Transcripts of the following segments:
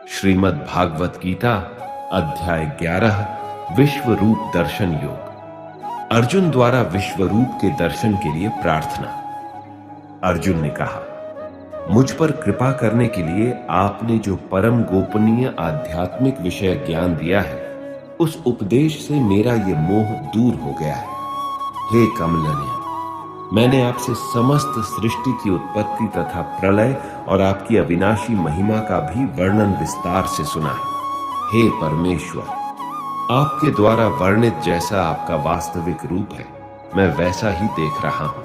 श्रीमद् भागवत गीता अध्याय 11 विश्व रूप दर्शन योग। अर्जुन द्वारा विश्व रूप के दर्शन के लिए प्रार्थना। अर्जुन ने कहा, मुझ पर कृपा करने के लिए आपने जो परम गोपनीय आध्यात्मिक विषय ज्ञान दिया है, उस उपदेश से मेरा ये मोह दूर हो गया है। हे कमलनयन, मैंने आपसे समस्त सृष्टि की उत्पत्ति तथा प्रलय और आपकी अविनाशी महिमा का भी वर्णन विस्तार से सुना है। हे परमेश्वर, आपके द्वारा वर्णित जैसा आपका वास्तविक रूप है, मैं वैसा ही देख रहा हूं।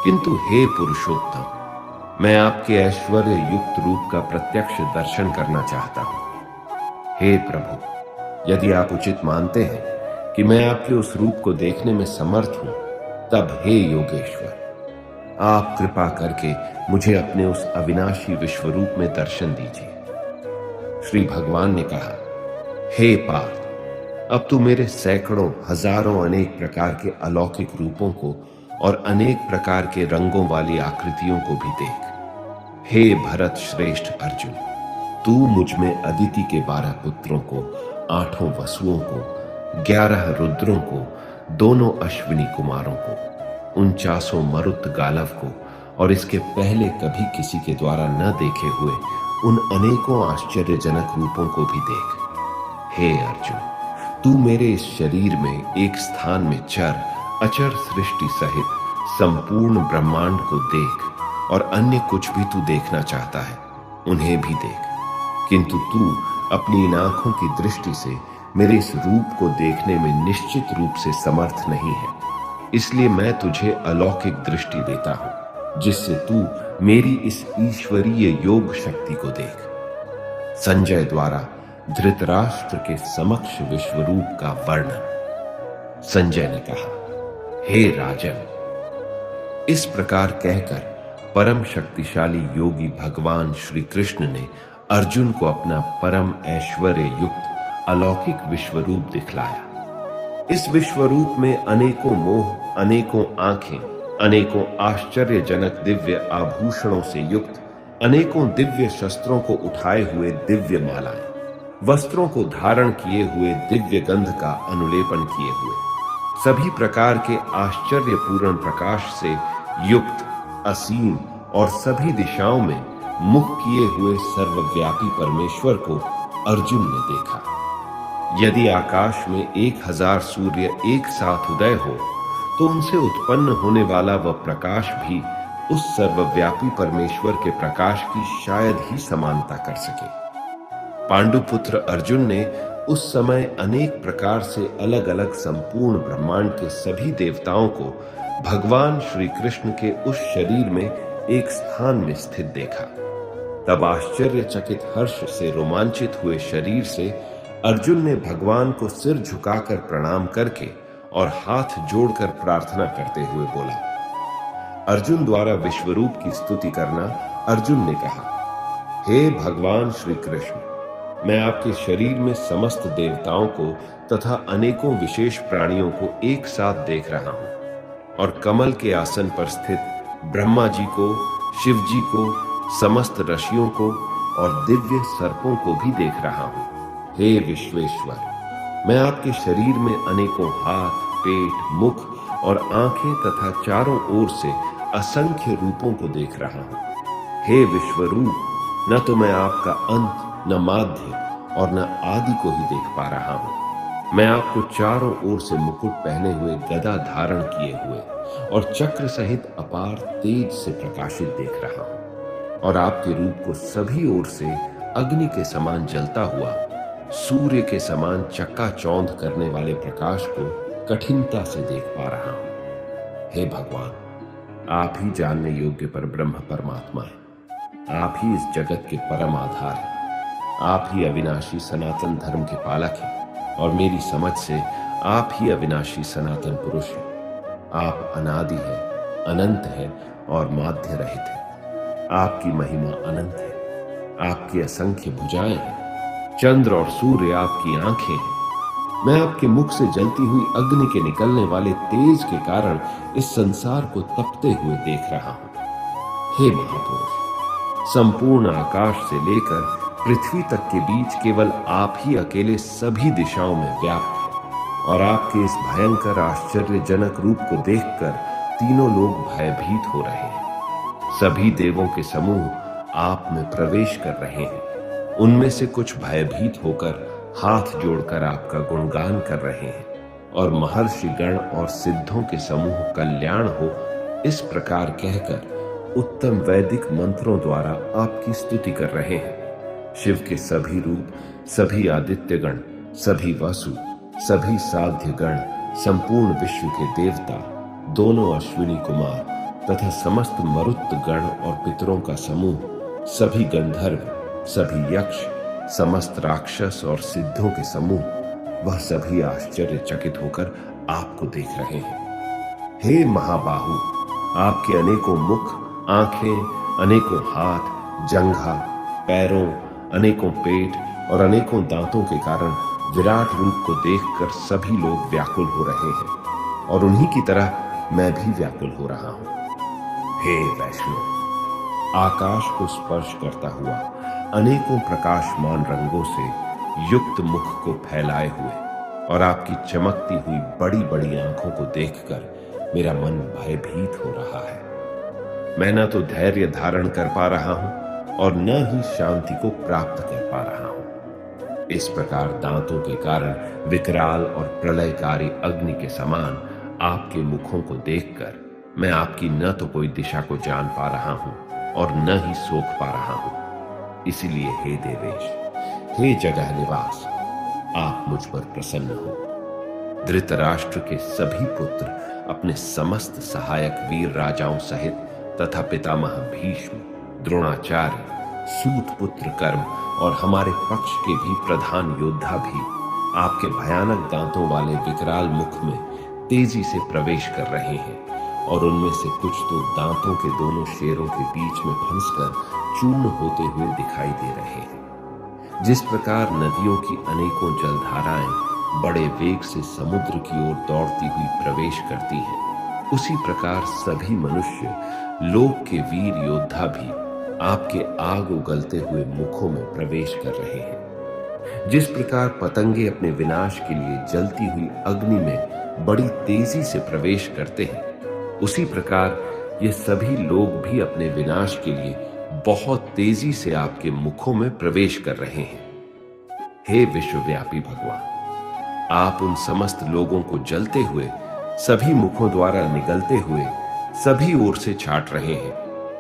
किंतु हे पुरुषोत्तम, मैं आपके ऐश्वर्य युक्त रूप का प्रत्यक्ष दर्शन करना चाहता हूं। हे प्रभु, यदि आप उचित मानते हैं कि मैं आपके उस रूप को देखने में समर्थ हूं, तब हे योगेश्वर, आप कृपा करके मुझे अपने उस अविनाशी विश्व रूप में दर्शन दीजिए। श्री भगवान ने कहा, हे पार्थ, अब तू मेरे सैकड़ों हजारों अनेक प्रकार के अलौकिक रूपों को और अनेक प्रकार के रंगों वाली आकृतियों को भी देख। हे भरत श्रेष्ठ अर्जुन, तू मुझ में अदिति के 12 पुत्रों को, 8 वसुओं को, 11 रुद्रों को, 2 अश्विनी कुमारों को, 49 मरुत गालव को और इसके पहले कभी किसी के द्वारा न देखे हुए उन अनेकों आश्चर्यजनक रूपों को भी देख। हे अर्जुन, तू मेरे इस शरीर में एक स्थान में चर अचर सृष्टि सहित संपूर्ण ब्रह्मांड को देख, और अन्य कुछ भी तू देखना चाहता है उन्हें भी देख। किंतु तू अपनी इन आंखों की दृष्टि से मेरे इस रूप को देखने में निश्चित रूप से समर्थ नहीं है। इसलिए मैं तुझे अलौकिक दृष्टि देता हूं, जिससे तू मेरी इस ईश्वरीय योग शक्ति को देख। संजय द्वारा धृतराष्ट्र के समक्ष विश्व रूप का वर्णन। संजय ने कहा, हे राजन, इस प्रकार कहकर परम शक्तिशाली योगी भगवान श्री कृष्ण ने अर्जुन को अपना परम ऐश्वर्य युक्त अलौकिक विश्वरूप दिखलाया। इस विश्वरूप में अनेकों मोह, अनेकों आंखें, अनेकों आश्चर्यजनक दिव्य आभूषणों से युक्त, अनेकों दिव्य शस्त्रों को उठाए हुए दिव्य मालाएं, वस्त्रों को धारण किए हुए दिव्य गंध का अनुलेपन किए हुए, सभी प्रकार के आश्चर्यपूर्ण प्रकाश से युक्त असीम और सभी दिशाओं में मुख किए हुए सर्वव्यापी परमेश्वर को अर्जुन ने देखा। यदि आकाश में 1000 सूर्य एक साथ उदय हो, तो उनसे उत्पन्न होने वाला वह प्रकाश भी उस सर्वव्यापी परमेश्वर के प्रकाश की शायद ही समानता कर सके। पांडुपुत्र अर्जुन ने उस समय अनेक प्रकार से अलग अलग संपूर्ण ब्रह्मांड के सभी देवताओं को भगवान श्री कृष्ण के उस शरीर में एक स्थान में स्थित देखा। तब आश्चर्यचकित हर्ष से रोमांचित हुए शरीर से अर्जुन ने भगवान को सिर झुकाकर प्रणाम करके और हाथ जोड़कर प्रार्थना करते हुए बोला। अर्जुन द्वारा विश्वरूप की स्तुति करना। अर्जुन ने कहा, हे भगवान श्री कृष्ण, मैं आपके शरीर में समस्त देवताओं को तथा अनेकों विशेष प्राणियों को एक साथ देख रहा हूं, और कमल के आसन पर स्थित ब्रह्मा जी को, शिव जी को, समस्त ऋषियों को और दिव्य सर्पों को भी देख रहा हूं। हे विश्वेश्वर, मैं आपके शरीर में अनेकों हाथ, पेट, मुख और आंखें तथा चारों ओर से असंख्य रूपों को देख रहा हूं। हे विश्वरूप, न तो मैं आपका अंत, न माध्य और न आदि को ही देख पा रहा हूं। मैं आपको चारों ओर से मुकुट पहने हुए, गदा धारण किए हुए और चक्र सहित अपार तेज से प्रकाशित देख रहा हूं, और आपके रूप को सभी ओर से अग्नि के समान जलता हुआ, सूर्य के समान चकाचौंध करने वाले प्रकाश को कठिनता से देख पा रहा हूं। हे भगवान, आप ही जानने योग्य पर ब्रह्म परमात्मा है। आप ही इस जगत के परम आधार हैं। आप ही अविनाशी सनातन धर्म के पालक हैं, और मेरी समझ से आप ही अविनाशी सनातन पुरुष हैं। आप अनादि हैं, अनंत हैं और माध्य रहित हैं। आपकी महिमा अनंत है। आपकी असंख्य भुजाएं हैं। चंद्र और सूर्य आपकी आंखें हैं। मैं आपके मुख से जलती हुई अग्नि के निकलने वाले तेज के कारण इस संसार को तपते हुए देख रहा हूं। हे महापुरुष, संपूर्ण आकाश से लेकर पृथ्वी तक के बीच केवल आप ही अकेले सभी दिशाओं में व्याप्त हैं और आपके इस भयंकर आश्चर्यजनक रूप को देखकर तीनों लोग भयभीत हो रहे हैं। सभी देवों के समूह आप में प्रवेश कर रहे हैं। उनमें से कुछ भयभीत होकर हाथ जोड़कर आपका गुणगान कर रहे हैं और महर्षि गण और सिद्धों के समूह कल्याण हो इस प्रकार कहकर उत्तम वैदिक मंत्रों द्वारा आपकी स्तुति कर रहे हैं। शिव के सभी रूप, सभी आदित्य गण, सभी वसु, सभी साध्य गण, संपूर्ण विश्व के देवता, दोनों अश्विनी कुमार तथा समस्त मरुत गण और पितरों का समूह, सभी गंधर्व, सभी यक्ष, समस्त राक्षस और सिद्धों के समूह, वह सभी आश्चर्यचकित होकर आपको देख रहे हैं। हे महाबाहु, आपके अनेकों मुख, आंखें, अनेकों हाथ, जंघा, पैरों, अनेकों पेट और अनेकों दांतों के कारण विराट रूप को देखकर सभी लोग व्याकुल हो रहे हैं और उन्हीं की तरह मैं भी व्याकुल हो रहा हूं। हे वैष्णव, आकाश को स्पर्श करता हुआ अनेकों प्रकाशमान रंगों से युक्त मुख को फैलाए हुए और आपकी चमकती हुई बड़ी बड़ी आंखों को देखकर मेरा मन भयभीत हो रहा है। मैं न तो धैर्य धारण कर पा रहा हूं और न ही शांति को प्राप्त कर पा रहा हूं। इस प्रकार दांतों के कारण विकराल और प्रलयकारी अग्नि के समान आपके मुखों को देखकर मैं आपकी न तो कोई दिशा को जान पा रहा हूं और न ही सोख पा रहा हूं। इसीलिए हे देवेश, हे जगह निवास, आप मुझ पर प्रसन्न हो। धृतराष्ट्र के सभी पुत्र अपने समस्त सहायक वीर राजाओं सहित तथा पितामह भीष्म, द्रोणाचार्य, सूत पुत्र कर्म और हमारे पक्ष के भी प्रधान योद्धा भी आपके भयानक दांतों वाले विकराल मुख में तेजी से प्रवेश कर रहे हैं और उनमें से कुछ तो दांतों के दोनों शेरों के बीच में फंसकर चूर्ण होते हुए दिखाई दे रहे हैं। जिस प्रकार नदियों की अनेकों जलधाराएं बड़े वेग से समुद्र की ओर दौड़ती हुई प्रवेश करती हैं, उसी प्रकार सभी मनुष्य लोक के वीर योद्धा भी आपके आग उगलते हुए मुखों में प्रवेश कर रहे हैं। जिस प्रकार पतंगे अपने विनाश के लिए जलती हुई अग्नि में बड़ी तेजी से प्रवेश करते हैं, उसी प्रकार ये सभी लोग भी अपने विनाश के लिए बहुत तेजी से आपके मुखों में प्रवेश कर रहे हैं। हे विश्वव्यापी भगवान, आप उन समस्त लोगों को जलते हुए सभी मुखों द्वारा निगलते हुए सभी ओर से छाट रहे हैं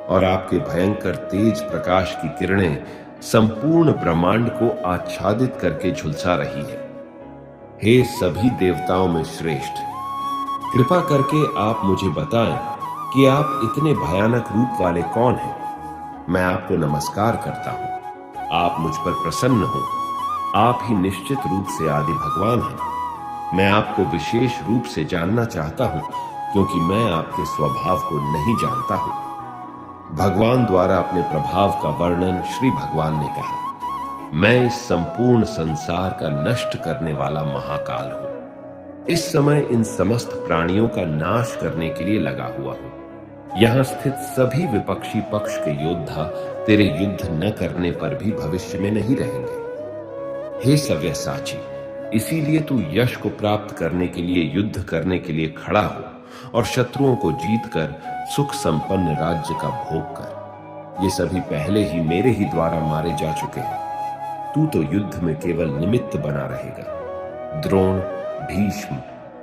और आपके भयंकर तेज प्रकाश की किरणें संपूर्ण ब्रह्मांड को आच्छादित करके झुलसा रही है। हे सभी देवताओं में श्रेष्ठ, कृपा करके आप मुझे बताएं कि आप इतने भयानक रूप वाले कौन हैं। मैं आपको नमस्कार करता हूं। आप मुझ पर प्रसन्न हो। आप ही निश्चित रूप से आदि भगवान हैं। मैं आपको विशेष रूप से जानना चाहता हूं क्योंकि मैं आपके स्वभाव को नहीं जानता हूं। भगवान द्वारा अपने प्रभाव का वर्णन श्री भगवान ने कहा, मैं इस संपूर्ण संसार का नष्ट करने वाला महाकाल हूं। इस समय इन समस्त प्राणियों का नाश करने के लिए लगा हुआ हूं। यहां स्थित सभी विपक्षी पक्ष के योद्धा तेरे युद्ध न करने पर भी भविष्य में नहीं रहेंगे। हे सव्यसाची, इसीलिए तू यश को प्राप्त करने के लिए युद्ध करने के लिए खड़ा हो और शत्रुओं को जीतकर सुख संपन्न राज्य का भोग कर। ये सभी पहले ही मेरे ही द्वारा मारे जा चुके हैं। तू तो युद्ध में केवल निमित्त बना रहेगा। द्रोण, भीष्म,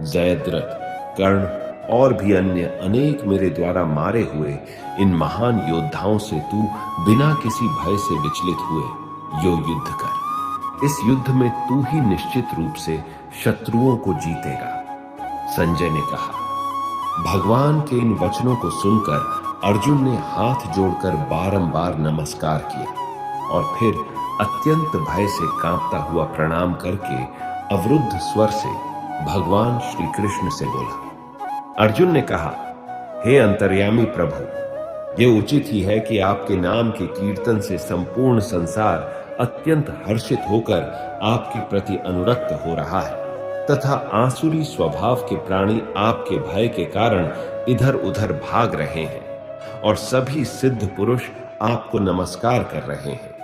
जयद्रथ, कर्ण और भी अन्य अनेक मेरे द्वारा मारे हुए इन महान योद्धाओं से तू बिना किसी भय से विचलित हुए यो युद्ध कर। इस युद्ध में तू ही निश्चित रूप से शत्रुओं को जीतेगा। संजय ने कहा। भगवान के इन वचनों को सुनकर अर्जुन ने हाथ जोड़कर बारंबार नमस्कार किया और फिर अत्यंत भय से कांपता हुआ प्रणाम करके अवरुद्ध स्वर से भगवान श्री कृष्ण से बोला। अर्जुन ने कहा, हे अंतर्यामी प्रभु, ये उचित ही है कि आपके नाम के कीर्तन से संपूर्ण संसार अत्यंत हर्षित होकर आपके प्रति अनुरक्त हो रहा है तथा आसुरी स्वभाव के प्राणी आपके भय के कारण इधर उधर भाग रहे हैं और सभी सिद्ध पुरुष आपको नमस्कार कर रहे हैं।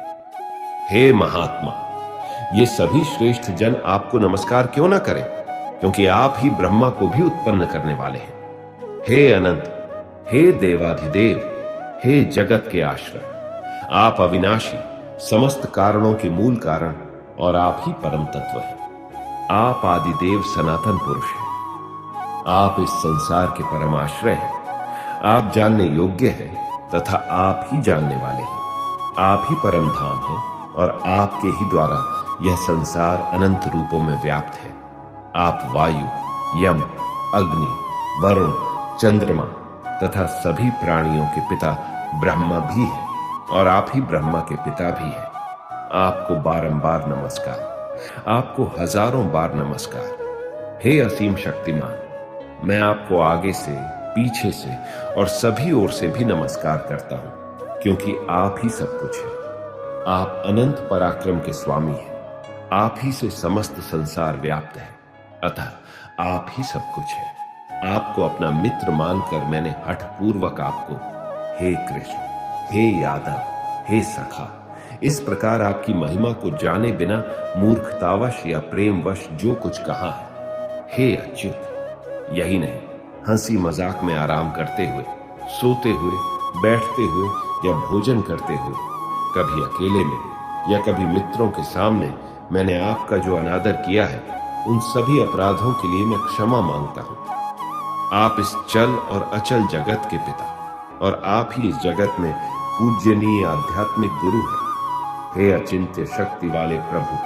हे महात्मा, ये सभी श्रेष्ठ जन आपको नमस्कार क्यों ना करें, क्योंकि आप ही ब्रह्मा को भी उत्पन्न करने वाले हैं। हे अनंत, हे देवाधिदेव, हे जगत के आश्रय, आप अविनाशी, समस्त कारणों के मूल कारण और आप ही परम तत्व हैं। आप आदिदेव सनातन पुरुष हैं। आप इस संसार के परम आश्रय हैं। आप जानने योग्य हैं तथा आप ही जानने वाले हैं। आप ही परम धाम हैं और आपके ही द्वारा यह संसार अनंत रूपों में व्याप्त है। आप वायु, यम, अग्नि, वरुण, चंद्रमा तथा सभी प्राणियों के पिता ब्रह्मा भी हैं और आप ही ब्रह्मा के पिता भी हैं। आपको बारंबार नमस्कार, आपको हजारों बार नमस्कार। हे असीम शक्तिमान, मैं आपको आगे से, पीछे से और सभी ओर से भी नमस्कार करता हूं, क्योंकि आप ही सब कुछ है। आप अनंत पराक्रम के स्वामी हैं। आप ही से समस्त संसार व्याप्त है, अतः आप ही सब कुछ है। आपको अपना मित्र मानकर मैंने हठपूर्वक आपको हे कृष्ण, हे यादव, हे सखा, इस प्रकार आपकी महिमा को जाने बिना मूर्खतावश या प्रेमवश जो कुछ कहा है। हे अच्युत, यही नहीं, हंसी मजाक में आराम करते हुए, सोते हुए, बैठते हुए या भोजन करते हुए, कभी अकेले में या कभी मित्रों के सामने मैंने आपका जो अनादर किया है, उन सभी अपराधों के लिए मैं क्षमा मांगता हूं। आप इस चल और अचल जगत के पिता और आप ही इस जगत में पूज्यनीय आध्यात्मिक गुरु हैं। हे अचिंत्य शक्ति वाले प्रभु,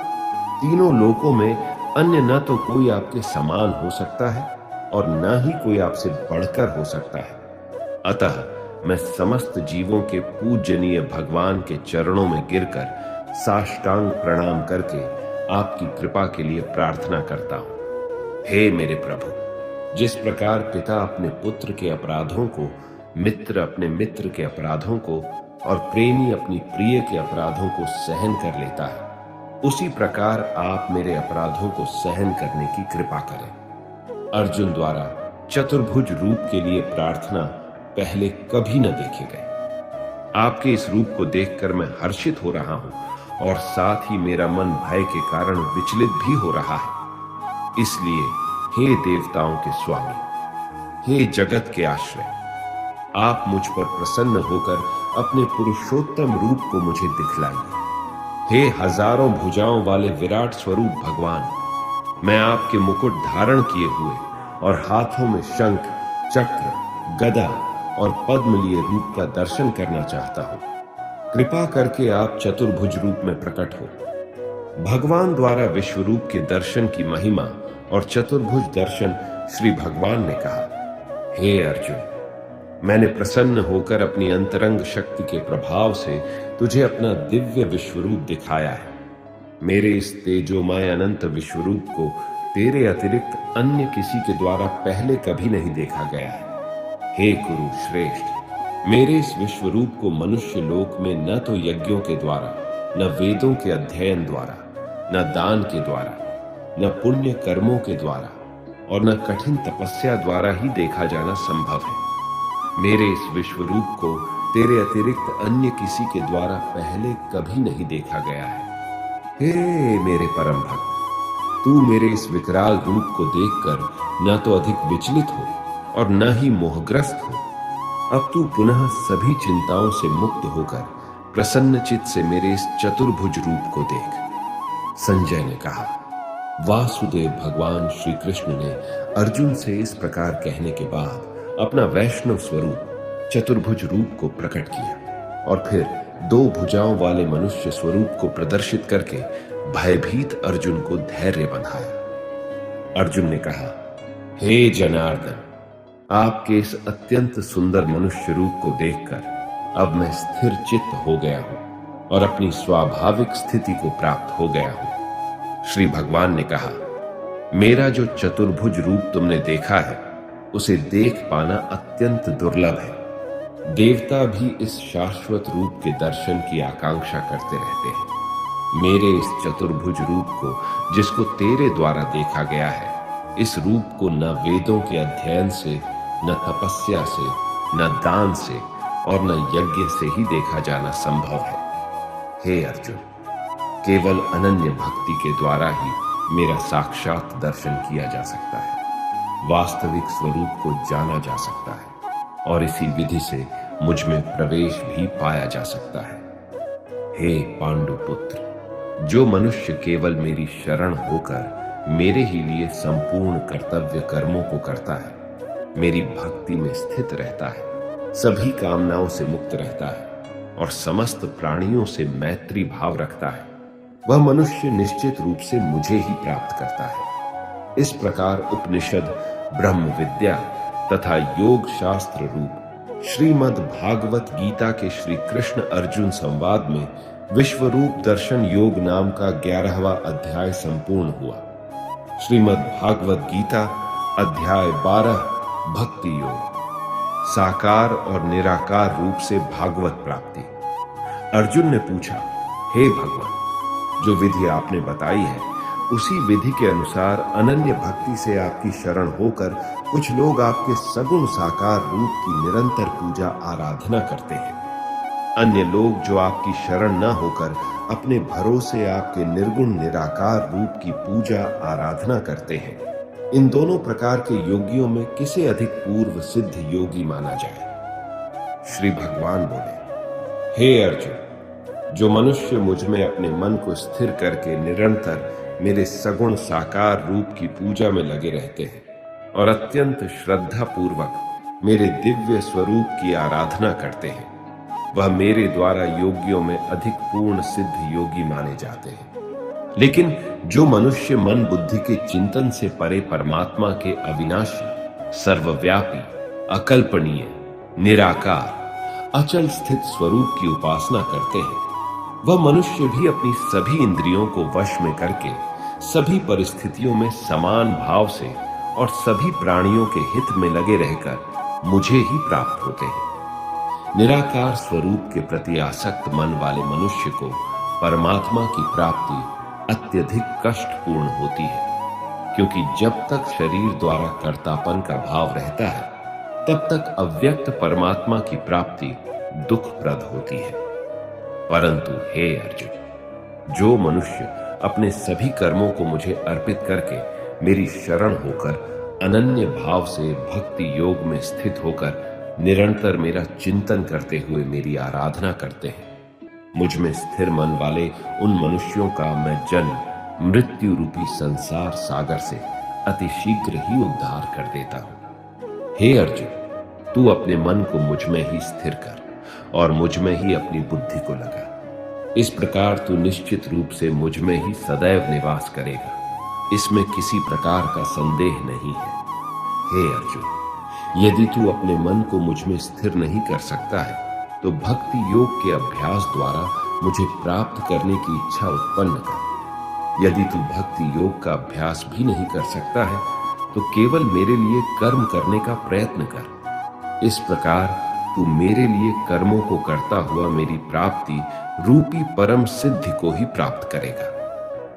तीनों लोकों में अन्य न तो कोई आपके समान हो सकता है और न ही कोई आपसे बढ़कर हो सकता है। अतः मैं समस्त जीवों के पूजनीय भगवान के चरणों में गिरकर साष्टांग प्रणाम करके आपकी कृपा के लिए प्रार्थना करता हूं। हे मेरे प्रभु, जिस प्रकार पिता अपने पुत्र के अपराधों को, मित्र अपने मित्र के अपराधों को और प्रेमी अपनी प्रिय के अपराधों को सहन कर लेता है, उसी प्रकार आप मेरे अपराधों को सहन करने की कृपा करें। अर्जुन द्वारा चतुर्भुज रूप के लिए प्रार्थना पहले कभी न देखे गए। आपके इस रूप को देखकर मैं हर्षित हो रहा हूं और साथ ही मेरा मन भय के कारण विचलित भी हो रहा है। इसलिए हे देवताओं के स्वामी, हे जगत के आश्रय, आप मुझ पर प्रसन्न होकर अपने पुरुषोत्तम रूप को मुझे दिखलाइए। हे हजारों भुजाओं वाले विराट स्वरूप भगवान, मैं आपके मुकुट धारण किए हुए और हाथों में शंख, चक्र, गदा और पद्म लिए रूप का दर्शन करना चाहता हूं। कृपा करके आप चतुर्भुज रूप में प्रकट हो। भगवान द्वारा विश्व रूप के दर्शन की महिमा और चतुर्भुज दर्शन श्री भगवान ने कहा। हे अर्जुन, मैंने प्रसन्न होकर अपनी अंतरंग शक्ति के प्रभाव से तुझे अपना दिव्य विश्वरूप दिखाया है। मेरे इस तेजोमय अनंत विश्वरूप को तेरे अतिरिक्त अन्य किसी के द्वारा पहले कभी नहीं देखा गया है। हे कुरु श्रेष्ठ, मेरे इस विश्वरूप को मनुष्य लोक में न तो यज्ञों के द्वारा, न वेदों के अध्ययन द्वारा, न दान के द्वारा, न पुण्य कर्मों के द्वारा और न कठिन तपस्या द्वारा ही देखा जाना संभव है। मेरे इस विश्वरूप को तेरे अतिरिक्त अन्य किसी के द्वारा पहले कभी नहीं देखा गया है। हे मेरे परम भक्त, तू मेरे इस विकराल रूप को देखकर न तो अधिक विचलित हो और न ही मोहग्रस्त हो। अब तू पुनः सभी चिंताओं से मुक्त होकर प्रसन्नचित से मेरे इस चतुर्भुज रूप को देख। संजय ने कहा। वासुदेव भगवान श्री कृष्ण ने अर्जुन से इस प्रकार कहने के बाद अपना वैष्णव स्वरूप चतुर्भुज रूप को प्रकट किया और फिर दो भुजाओं वाले मनुष्य स्वरूप को प्रदर्शित करके भयभीत अर्जुन को धैर्य बंधाया। अर्जुन ने कहा, हे जनार्दन, आपके इस अत्यंत सुंदर मनुष्य रूप को देखकर अब मैं स्थिर चित्त हो गया हूं और अपनी स्वाभाविक स्थिति को प्राप्त हो गया हूं। श्री भगवान ने कहा, मेरा जो चतुर्भुज रूप तुमने देखा है, उसे देख पाना अत्यंत दुर्लभ है। देवता भी इस शाश्वत रूप के दर्शन की आकांक्षा करते रहते हैं। मेरे इस चतुर्भुज रूप को, जिसको तेरे द्वारा देखा गया है, इस रूप को न वेदों के अध्ययन से, न तपस्या से, न दान से और न यज्ञ से ही देखा जाना संभव है। हे अर्जुन, केवल अनन्य भक्ति के द्वारा ही मेरा साक्षात दर्शन किया जा सकता है, वास्तविक स्वरूप को जाना जा सकता है और इसी विधि से मुझ में प्रवेश भी पाया जा सकता है। हे पांडुपुत्र, जो मनुष्य केवल मेरी शरण होकर मेरे ही लिए संपूर्ण कर्तव्य कर्मों को करता है, मेरी भक्ति में स्थित रहता है, सभी कामनाओं से मुक्त रहता है और समस्त प्राणियों से मैत्री भाव रखता है, वह मनुष्य निश्चित रूप से मुझे ही प्राप्त करता है। इस प्रकार उपनिषद, ब्रह्म विद्या तथा योग शास्त्र रूप श्रीमद् भागवत गीता के श्री कृष्ण अर्जुन संवाद में विश्वरूप दर्शन योग नाम का 11वां अध्याय संपूर्ण हुआ। श्रीमद् भागवत गीता अध्याय 12 भक्ति योग, साकार और निराकार रूप से भागवत प्राप्ति। अर्जुन ने पूछा, हे भगवान, जो विधि आपने बताई है उसी विधि के अनुसार अनन्य भक्ति से आपकी शरण होकर कुछ लोग आपके सगुण साकार रूप की निरंतर पूजा आराधना करते हैं। अन्य लोग जो आपकी शरण न होकर अपने भरोसे आपके निर्गुण निराकार रूप की पूजा आराधना करते हैं, इन दोनों प्रकार के योगियों में किसे अधिक पूर्व सिद्ध योगी माना जाए? श्री भगवान बोले, हे अर्जुन, जो मनुष्य मुझ में अपने मन को स्थिर करके निरंतर मेरे सगुण साकार रूप की पूजा में लगे रहते हैं और अत्यंत श्रद्धा पूर्वक मेरे दिव्य स्वरूप की आराधना करते हैं, वह मेरे द्वारा योगियों में अधिक पूर्ण सिद्ध योगी माने जाते हैं। लेकिन जो मनुष्य मन बुद्धि के चिंतन से परे परमात्मा के अविनाशी, सर्वव्यापी, अकल्पनीय, निराकार, अचल स्थित स्वरूप की उपासना करते हैं, वह मनुष्य भी अपनी सभी इंद्रियों को वश में करके सभी परिस्थितियों में समान भाव से और सभी प्राणियों के हित में लगे रहकर मुझे ही प्राप्त होते हैं। निराकार स्वरूप के प्रति आसक्त मन वाले मनुष्य को परमात्मा की प्राप्ति अत्यधिक कष्टपूर्ण होती है, क्योंकि जब तक शरीर द्वारा कर्तापन का भाव रहता है तब तक अव्यक्त परमात्मा की प्राप्ति दुखप्रद होती है। परंतु हे अर्जुन, जो मनुष्य अपने सभी कर्मों को मुझे अर्पित करके मेरी शरण होकर अनन्य भाव से भक्ति योग में स्थित होकर निरंतर मेरा चिंतन करते हुए मेरी आराधना करते हैं, मुझ में स्थिर मन वाले उन मनुष्यों का मैं जन्म मृत्यु रूपी संसार सागर से अतिशीघ्र ही उद्धार कर देता हूं। हे अर्जुन, तू अपने मन को मुझ में ही स्थिर कर और मुझ में ही अपनी बुद्धि को लगा। इस प्रकार तू निश्चित रूप से मुझ में ही सदैव निवास करेगा, इसमें किसी प्रकार का संदेह नहीं है। हे अर्जुन, यदि तू अपने मन को मुझ में स्थिर नहीं कर सकता है तो भक्ति योग के अभ्यास द्वारा मुझे प्राप्त करने की इच्छा उत्पन्न कर। यदि तू भक्ति योग का अभ्यास भी नहीं कर सकता है तो केवल मेरे लिए कर्म करने का प्रयत्न कर। इस प्रकार तू मेरे लिए कर्मों को करता हुआ मेरी प्राप्ति रूपी परम सिद्धि को ही प्राप्त करेगा।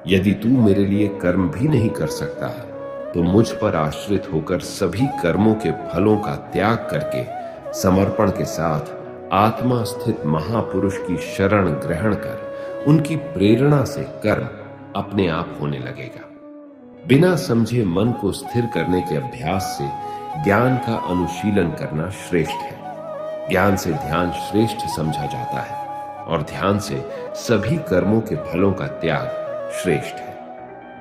यदि तू मेरे लिए कर्म भी नहीं कर सकता है तो मुझ पर आश्रित होकर सभी कर्मों के फलों का त्याग करके समर्पण के साथ आत्मा स्थित महापुरुष की शरण ग्रहण कर उनकी प्रेरणा से कर्म अपने आप होने लगेगा। बिना समझे मन को स्थिर करने के अभ्यास से ज्ञान का अनुशीलन करना श्रेष्ठ है। ज्ञान से ध्यान श्रेष्ठ समझा जाता है और ध्यान से सभी कर्मों के फलों का त्याग श्रेष्ठ है,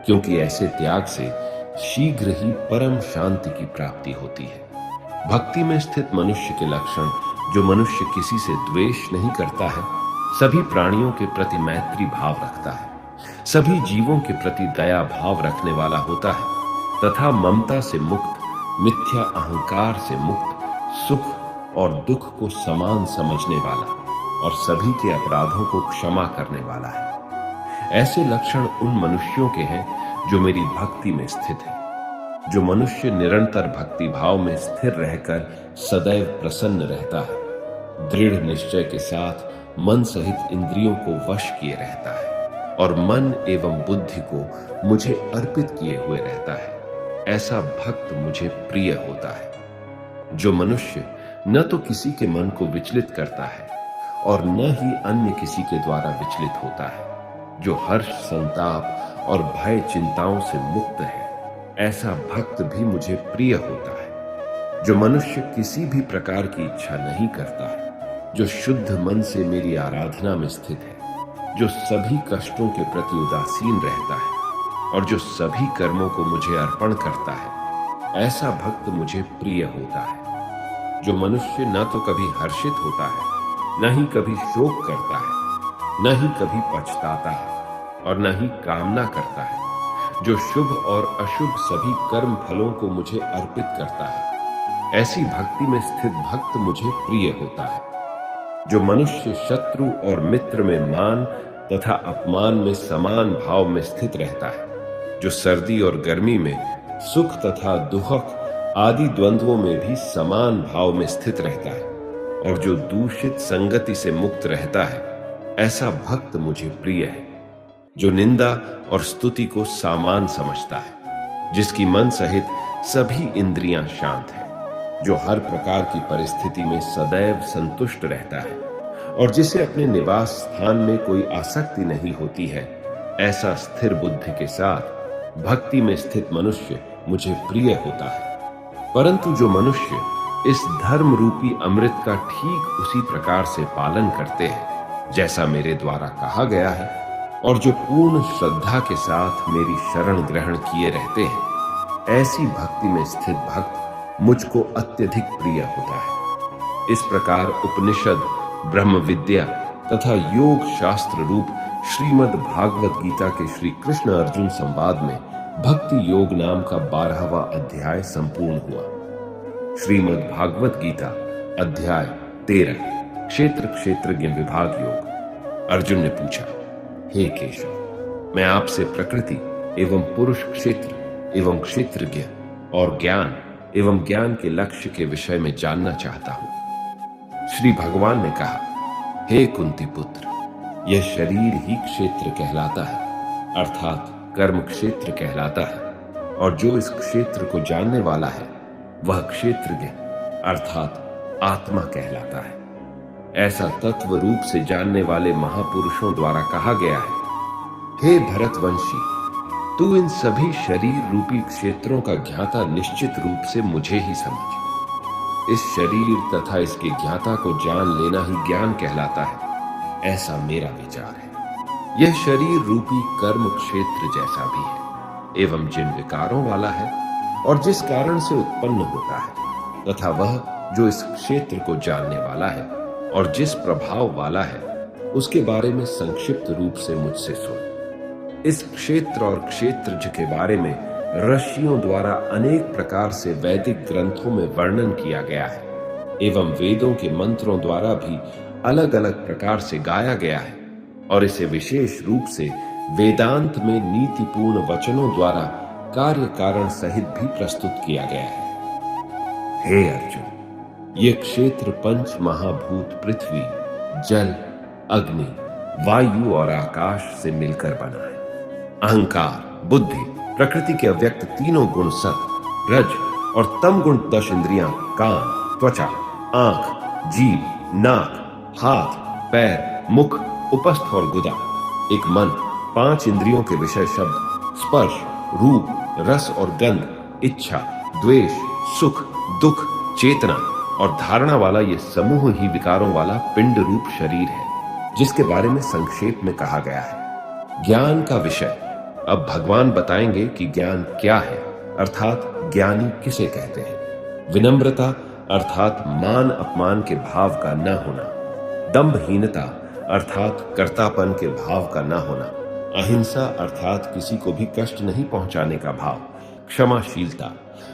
क्योंकि ऐसे त्याग से शीघ्र ही परम शांति की प्राप्ति होती है। भक्ति में स्थित मनुष्य के लक्षण: जो मनुष्य किसी से द्वेष नहीं करता है, सभी प्राणियों के प्रति मैत्री भाव रखता है, सभी जीवों के प्रति दया भाव रखने वाला होता है तथा ममता से मुक्त, मिथ्या अहंकार से मुक्त, सुख और दुख को समान समझने वाला और सभी के अपराधों को क्षमा करने वाला है। ऐसे लक्षण उन मनुष्यों के हैं जो मेरी भक्ति में स्थित है। जो मनुष्य निरंतर भक्ति भाव में स्थिर रहकर सदैव प्रसन्न रहता है, दृढ़ निश्चय के साथ मन सहित इंद्रियों को वश किए रहता है और मन एवं बुद्धि को मुझे अर्पित किए हुए रहता है, ऐसा भक्त मुझे प्रिय होता है। जो मनुष्य न तो किसी के मन को विचलित करता है और न ही अन्य किसी के द्वारा विचलित होता है, जो हर्ष, संताप और भय, चिंताओं से मुक्त है, ऐसा भक्त भी मुझे प्रिय होता है। जो मनुष्य किसी भी प्रकार की इच्छा नहीं करता है, जो शुद्ध मन से मेरी आराधना में स्थित है, जो सभी कष्टों के प्रति उदासीन रहता है और जो सभी कर्मों को मुझे अर्पण करता है, ऐसा भक्त मुझे प्रिय होता है। जो मनुष्य न तो कभी हर्षित होता है, न ही कभी शोक करता है, न ही कभी पछताता है और न ही कामना करता है, जो शुभ और अशुभ सभी कर्म फलों को मुझे अर्पित करता है, ऐसी भक्ति में स्थित भक्त मुझे प्रिय होता है। जो मनुष्य शत्रु और मित्र में मान तथा अपमान में समान भाव में स्थित रहता है, जो सर्दी और गर्मी में, सुख तथा दुख आदि द्वंद्वों में भी समान भाव में स्थित रहता है और जो दूषित संगति से मुक्त रहता है, ऐसा भक्त मुझे प्रिय है। जो निंदा और स्तुति को सामान समझता है, जिसकी मन सहित सभी इंद्रियां शांत है, जो हर प्रकार की परिस्थिति में सदैव संतुष्ट रहता है और जिसे अपने निवास स्थान में कोई आसक्ति नहीं होती है, ऐसा स्थिर बुद्धि के साथ भक्ति में स्थित मनुष्य मुझे प्रिय होता है। परंतु जो मनुष्य इस धर्म रूपी अमृत का ठीक उसी प्रकार से पालन करते हैं जैसा मेरे द्वारा कहा गया है, और जो पूर्ण श्रद्धा के साथ मेरी शरण ग्रहण किए रहते हैं, ऐसी भक्ति में स्थित भक्त मुझको अत्यधिक प्रिय होता है। इस प्रकार उपनिषद, ब्रह्म विद्या तथा योग शास्त्र रूप श्रीमद् भागवत गीता के श्री कृष्ण अर्जुन संवाद में भक्ति योग नाम का 12वां अध्याय संपूर्ण हुआ। श्रीमद् भागवत गीता अध्याय 13 क्षेत्र क्षेत्रज्ञ विभाग योग। अर्जुन ने पूछा, हे केशव, मैं आपसे प्रकृति एवं पुरुष क्षेत्र एवं क्षेत्रज्ञ और ज्ञान एवं ज्ञान के लक्ष्य के विषय में जानना चाहता हूं। श्री भगवान ने कहा, हे कुंती पुत्र, यह शरीर ही क्षेत्र कहलाता है, अर्थात कर्म क्षेत्र कहलाता है, और जो इस क्षेत्र को जानने वाला है वह क्षेत्रज्ञ अर्थात आत्मा कहलाता है। ऐसा तत्व रूप से जानने वाले महापुरुषों द्वारा कहा गया है, हे भरतवंशी, तू इन सभी शरीर रूपी क्षेत्रों का ज्ञाता निश्चित रूप से मुझे ही समझ। इस शरीर तथा इसके ज्ञाता को जान लेना ही ज्ञान कहलाता है, ऐसा मेरा विचार है। यह शरीर रूपी कर्म क्षेत्र जैसा भी है एवं जिन विकारों वाला है और जिस कारण से उत्पन्न होता है, तथा वह जो इस क्षेत्र को जानने वाला है और जिस प्रभाव वाला है, उसके बारे में संक्षिप्त रूप से मुझसे सुन। इस क्षेत्र और क्षेत्रज के बारे में ऋषियों द्वारा अनेक प्रकार से वैदिक ग्रंथों में वर्णन किया गया है एवं वेदों के मंत्रों द्वारा भी अलग अलग प्रकार से गाया गया है, और इसे विशेष रूप से वेदांत में नीतिपूर्ण वचनों द्वारा कार्य कारण सहित भी प्रस्तुत किया गया है। हे अर्जुन, ये क्षेत्र पंच महाभूत पृथ्वी, जल, अग्नि, वायु और आकाश से मिलकर बना है। अहंकार, बुद्धि, प्रकृति के अव्यक्त तीनों गुण सत्व, रज और तम गुण 10 इंद्रियां कान, त्वचा, आंख, जीभ, नाक, हाथ, पैर, मुख, उपस्थ और गुदा, एक मन, 5 इंद्रियों के विषय शब्द, स्पर्श, रूप, रस और गंध, इच्छा, द्वेष, सुख, दुख, चेतना और धारणा वाला ये समूह ही विकारों वाला पिंड रूप शरीर है, जिसके बारे में संक्षेप में कहा गया है। ज्ञान का विषय अब भगवान बताएंगे कि ज्ञान क्या है, अर्थात ज्ञानी किसे कहते हैं। विनम्रता अर्थात मान अपमान के भाव का न होना, दंभहीनता अर्थात कर्तापन के भाव का न होना, अहिंसा अर्थात किसी को भी कष्ट नहीं पहुंचाने का भाव, क्षमाशीलता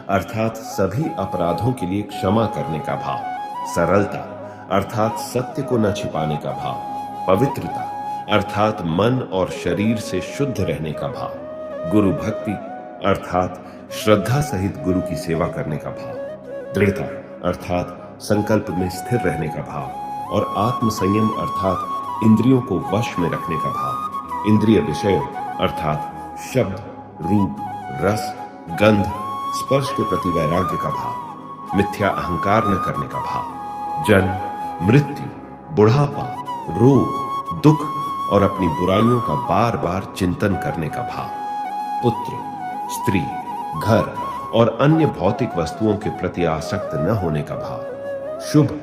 अर्थात सभी अपराधों के लिए क्षमा करने का भाव, सरलता अर्थात सत्य को न छिपाने का भाव, पवित्रता अर्थात मन और शरीर से शुद्ध रहने का भाव, गुरु भक्ति अर्थात श्रद्धा सहित गुरु की सेवा करने का भाव, दृढ़ता अर्थात संकल्प में स्थिर रहने का भाव, और आत्म संयम अर्थात इंद्रियों को वश में रखने का भाव, इंद्रिय विषयों अर्थात शब्द, रूप, रस, गंध, स्पर्श के प्रति वैराग्य का भाव, मिथ्या अहंकार न करने का भाव, जन्म, मृत्यु, बुढ़ापा, रोग, दुख और अपनी बुराइयों का बार बार चिंतन करने का भाव, पुत्र, स्त्री, घर और अन्य भौतिक वस्तुओं के प्रति आसक्त न होने का भाव, शुभ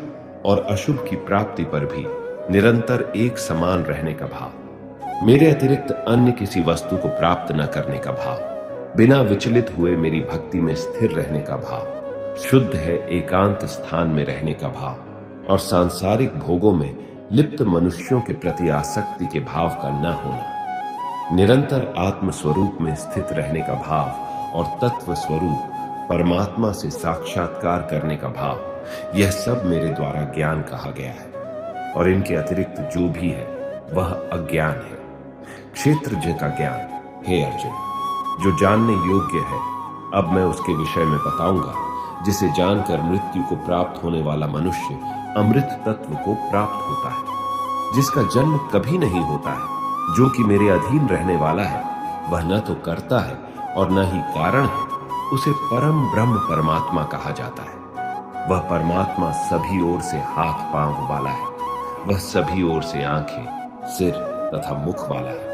और अशुभ की प्राप्ति पर भी निरंतर एक समान रहने का भाव, मेरे अतिरिक्त अन्य किसी वस्तु को प्राप्त न करने का भाव, बिना विचलित हुए मेरी भक्ति में स्थिर रहने का भाव, शुद्ध है एकांत स्थान में रहने का भाव और सांसारिक भोगों में लिप्त मनुष्यों के प्रति आसक्ति के भाव का न होना, निरंतर आत्म स्वरूप में स्थित रहने का भाव और तत्व स्वरूप परमात्मा से साक्षात्कार करने का भाव, यह सब मेरे द्वारा ज्ञान कहा गया है और इनके अतिरिक्त जो भी है वह अज्ञान है। क्षेत्रज्ञ का ज्ञान, हे अर्जुन, जो जानने योग्य है, अब मैं उसके विषय में बताऊंगा, जिसे जानकर मृत्यु को प्राप्त होने वाला मनुष्य अमृत तत्व को प्राप्त होता है, जिसका जन्म कभी नहीं होता है, जो कि मेरे अधीन रहने वाला है, वह न तो करता है और न ही कारण है, उसे परम ब्रह्म परमात्मा कहा जाता है। वह परमात्मा सभी ओर से हाथ पांव वाला है, वह सभी ओर से आंखें, सिर तथा मुख वाला है,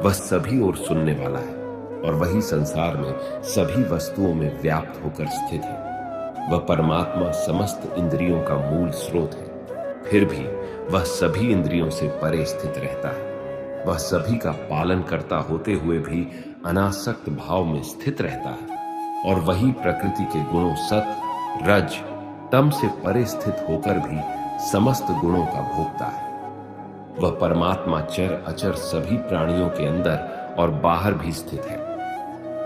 वह सभी ओर सुनने वाला है और वही संसार में सभी वस्तुओं में व्याप्त होकर स्थित है। वह परमात्मा समस्त इंद्रियों का मूल स्रोत है, फिर भी वह सभी इंद्रियों से परे स्थित रहता है। वह सभी का पालन करता होते हुए भी अनासक्त भाव में स्थित रहता है और वही प्रकृति के गुणों सत, रज, तम से परे स्थित होकर भी समस्त गुणों का भोगता है। वह परमात्मा चर अचर सभी प्राणियों के अंदर और बाहर भी स्थित है।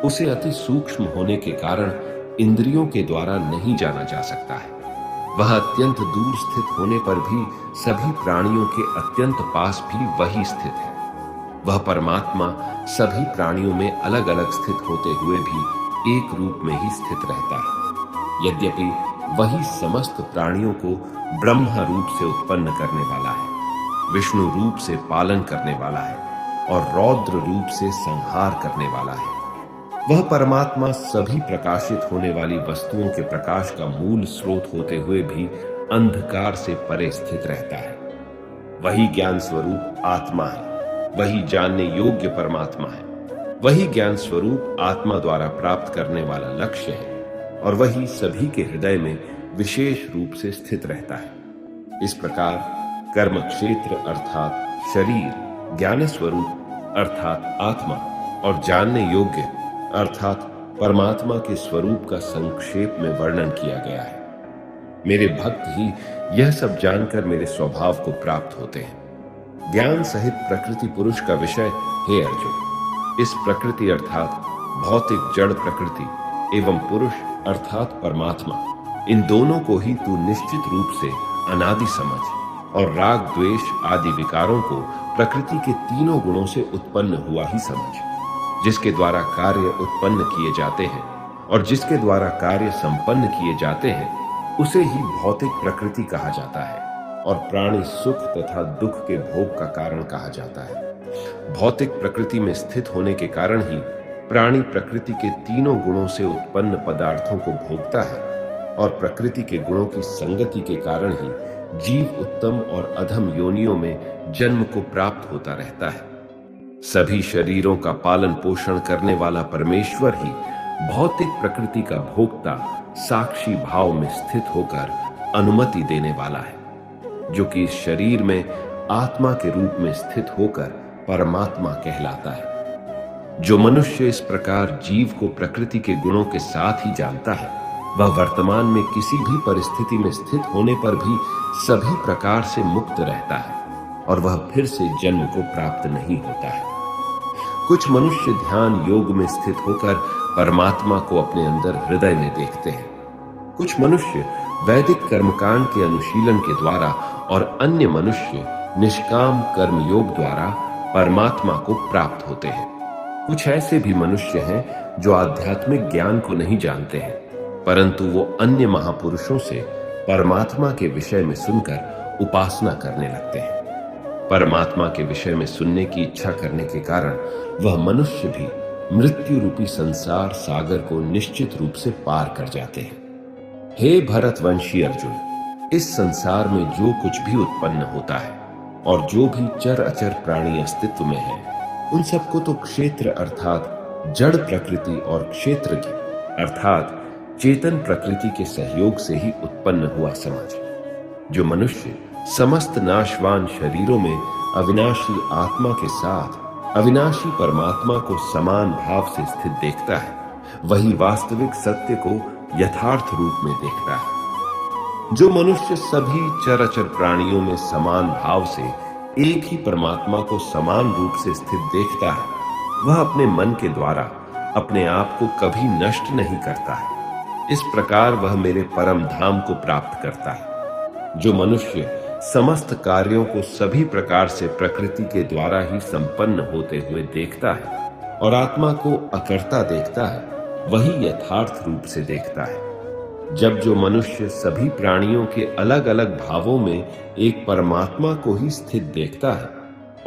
उसे अति सूक्ष्म होने के कारण इंद्रियों के द्वारा नहीं जाना जा सकता है। वह अत्यंत दूर स्थित होने पर भी सभी प्राणियों के अत्यंत पास भी वही स्थित है। वह परमात्मा सभी प्राणियों में अलग अलग स्थित होते हुए भी एक रूप में ही स्थित रहता है। यद्यपि वही समस्त प्राणियों को ब्रह्म रूप से उत्पन्न करने वाला है, विष्णु रूप से पालन करने वाला है और रौद्र रूप से संहार करने वाला है। वह परमात्मा सभी प्रकाशित होने वाली वस्तुओं के प्रकाश का मूल स्रोत होते हुए भी अंधकार से परे स्थित रहता है। वही ज्ञान स्वरूप आत्मा है, वही जानने योग्य परमात्मा है, वही ज्ञान स्वरूप आत्मा द्वारा प्राप्त करने वाला लक्ष्य है और वही सभी के हृदय में विशेष रूप से स्थित रहता है। इस प्रकार कर्म क्षेत्र अर्थात शरीर, ज्ञान स्वरूप अर्थात आत्मा और जानने योग्य अर्थात परमात्मा के स्वरूप का संक्षेप में वर्णन किया गया है। मेरे भक्त ही यह सब जानकर मेरे स्वभाव को प्राप्त होते हैं। ज्ञान सहित प्रकृति पुरुष का विषय, हे अर्जुन, इस प्रकृति अर्थात भौतिक जड़ प्रकृति एवं पुरुष अर्थात परमात्मा, इन दोनों को ही तू निश्चित रूप से अनादि समझ और राग द्वेष आदि विकारों को प्रकृति के तीनों गुणों से उत्पन्न हुआ ही समझ, जिसके द्वारा कार्य उत्पन्न किए जाते हैं और जिसके द्वारा कार्य संपन्न किए जाते हैं, उसे ही भौतिक प्रकृति कहा जाता है और प्राणी सुख तथा दुख के भोग का कारण कहा जाता है। भौतिक प्रकृति में स्थित होने के कारण ही प्राणी प्रकृति के तीनों गुणों से उत्पन्न पदार्थों को भोगता है और प्रकृति के गुणों की संगति के कारण ही जीव उत्तम और अधम योनियों में जन्म को प्राप्त होता रहता है। सभी शरीरों का पालन पोषण करने वाला परमेश्वर ही भौतिक प्रकृति का भोक्ता साक्षी भाव में स्थित होकर अनुमति देने वाला है, जो कि इस शरीर में आत्मा के रूप में स्थित होकर परमात्मा कहलाता है। जो मनुष्य इस प्रकार जीव को प्रकृति के गुणों के साथ ही जानता है, वह वर्तमान में किसी भी परिस्थिति में स्थित होने पर भी सभी प्रकार से मुक्त रहता है और वह फिर से जन्म को प्राप्त नहीं होता है। कुछ मनुष्य ध्यान योग में स्थित होकर परमात्मा को अपने अंदर हृदय में देखते हैं। कुछ मनुष्य वैदिक कर्मकांड के अनुशीलन के द्वारा और अन्य मनुष्य निष्काम कर्म योग द्वारा परमात्मा को प्राप्त होते हैं। कुछ ऐसे भी मनुष्य हैं जो आध्यात्मिक ज्ञान को नहीं जानते हैं, परंतु वो अन्य महापुरुषों से परमात्मा के विषय में सुनकर उपासना करने लगते हैं। परमात्मा के विषय में सुनने की इच्छा करने के कारण वह मनुष्य भी मृत्यु रूपी संसार सागर को निश्चित रूप से पार कर जाते हैं। हे भरतवंशी अर्जुन, इस संसार में जो कुछ भी उत्पन्न होता है और जो भी चर अचर प्राणी अस्तित्व में है उन सबको तो क्षेत्र अर्थात जड़ प्रकृति और क्षेत्रज्ञ अर्थात चेतन प्रकृति के सहयोग से ही उत्पन्न हुआ समझ। जो मनुष्य समस्त नाशवान शरीरों में अविनाशी आत्मा के साथ अविनाशी परमात्मा को समान भाव से स्थित देखता है, वही वास्तविक सत्य को यथार्थ रूप में देखता है। जो मनुष्य सभी चराचर प्राणियों में समान भाव से एक ही परमात्मा को समान रूप से स्थित देखता है, वह अपने मन के द्वारा अपने आप को कभी नष्ट नहीं करता है। इस प्रकार वह मेरे परम धाम को प्राप्त करता है। जो मनुष्य समस्त कार्यों को सभी प्रकार से प्रकृति के द्वारा ही संपन्न होते हुए देखता है और आत्मा को अकर्ता देखता है, वही यथार्थ रूप से देखता है। जब जो मनुष्य सभी प्राणियों के अलग अलग भावों में एक परमात्मा को ही स्थित देखता है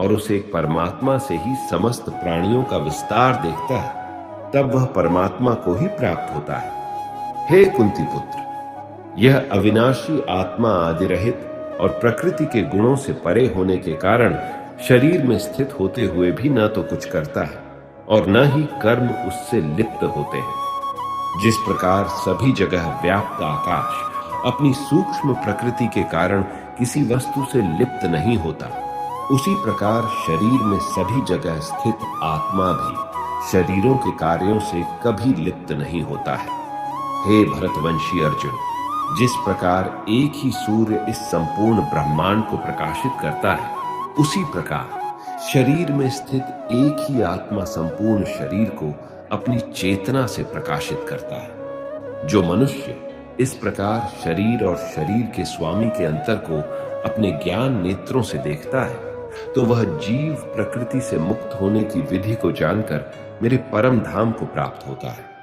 और उस एक परमात्मा से ही समस्त प्राणियों का विस्तार देखता है, तब वह परमात्मा को ही प्राप्त होता है। हे कुंती पुत्र, यह अविनाशी आत्मा आदि रहित और प्रकृति के गुणों से परे होने के कारण शरीर में स्थित होते हुए भी न तो कुछ करता है और न ही कर्म उससे लिप्त होते हैं। जिस प्रकार सभी जगह व्याप्त आकाश अपनी सूक्ष्म प्रकृति के कारण किसी वस्तु से लिप्त नहीं होता, उसी प्रकार शरीर में सभी जगह स्थित आत्मा भी शरीरों के कार्यों से कभी लिप्त नहीं होता है। हे भरतवंशी अर्जुन, जिस प्रकार एक ही सूर्य इस संपूर्ण ब्रह्मांड को प्रकाशित करता है, उसी प्रकार शरीर में स्थित एक ही आत्मा संपूर्ण शरीर को अपनी चेतना से प्रकाशित करता है। जो मनुष्य इस प्रकार शरीर और शरीर के स्वामी के अंतर को अपने ज्ञान नेत्रों से देखता है, तो वह जीव प्रकृति से मुक्त होने की विधि को जानकर मेरे परम धाम को प्राप्त होता है।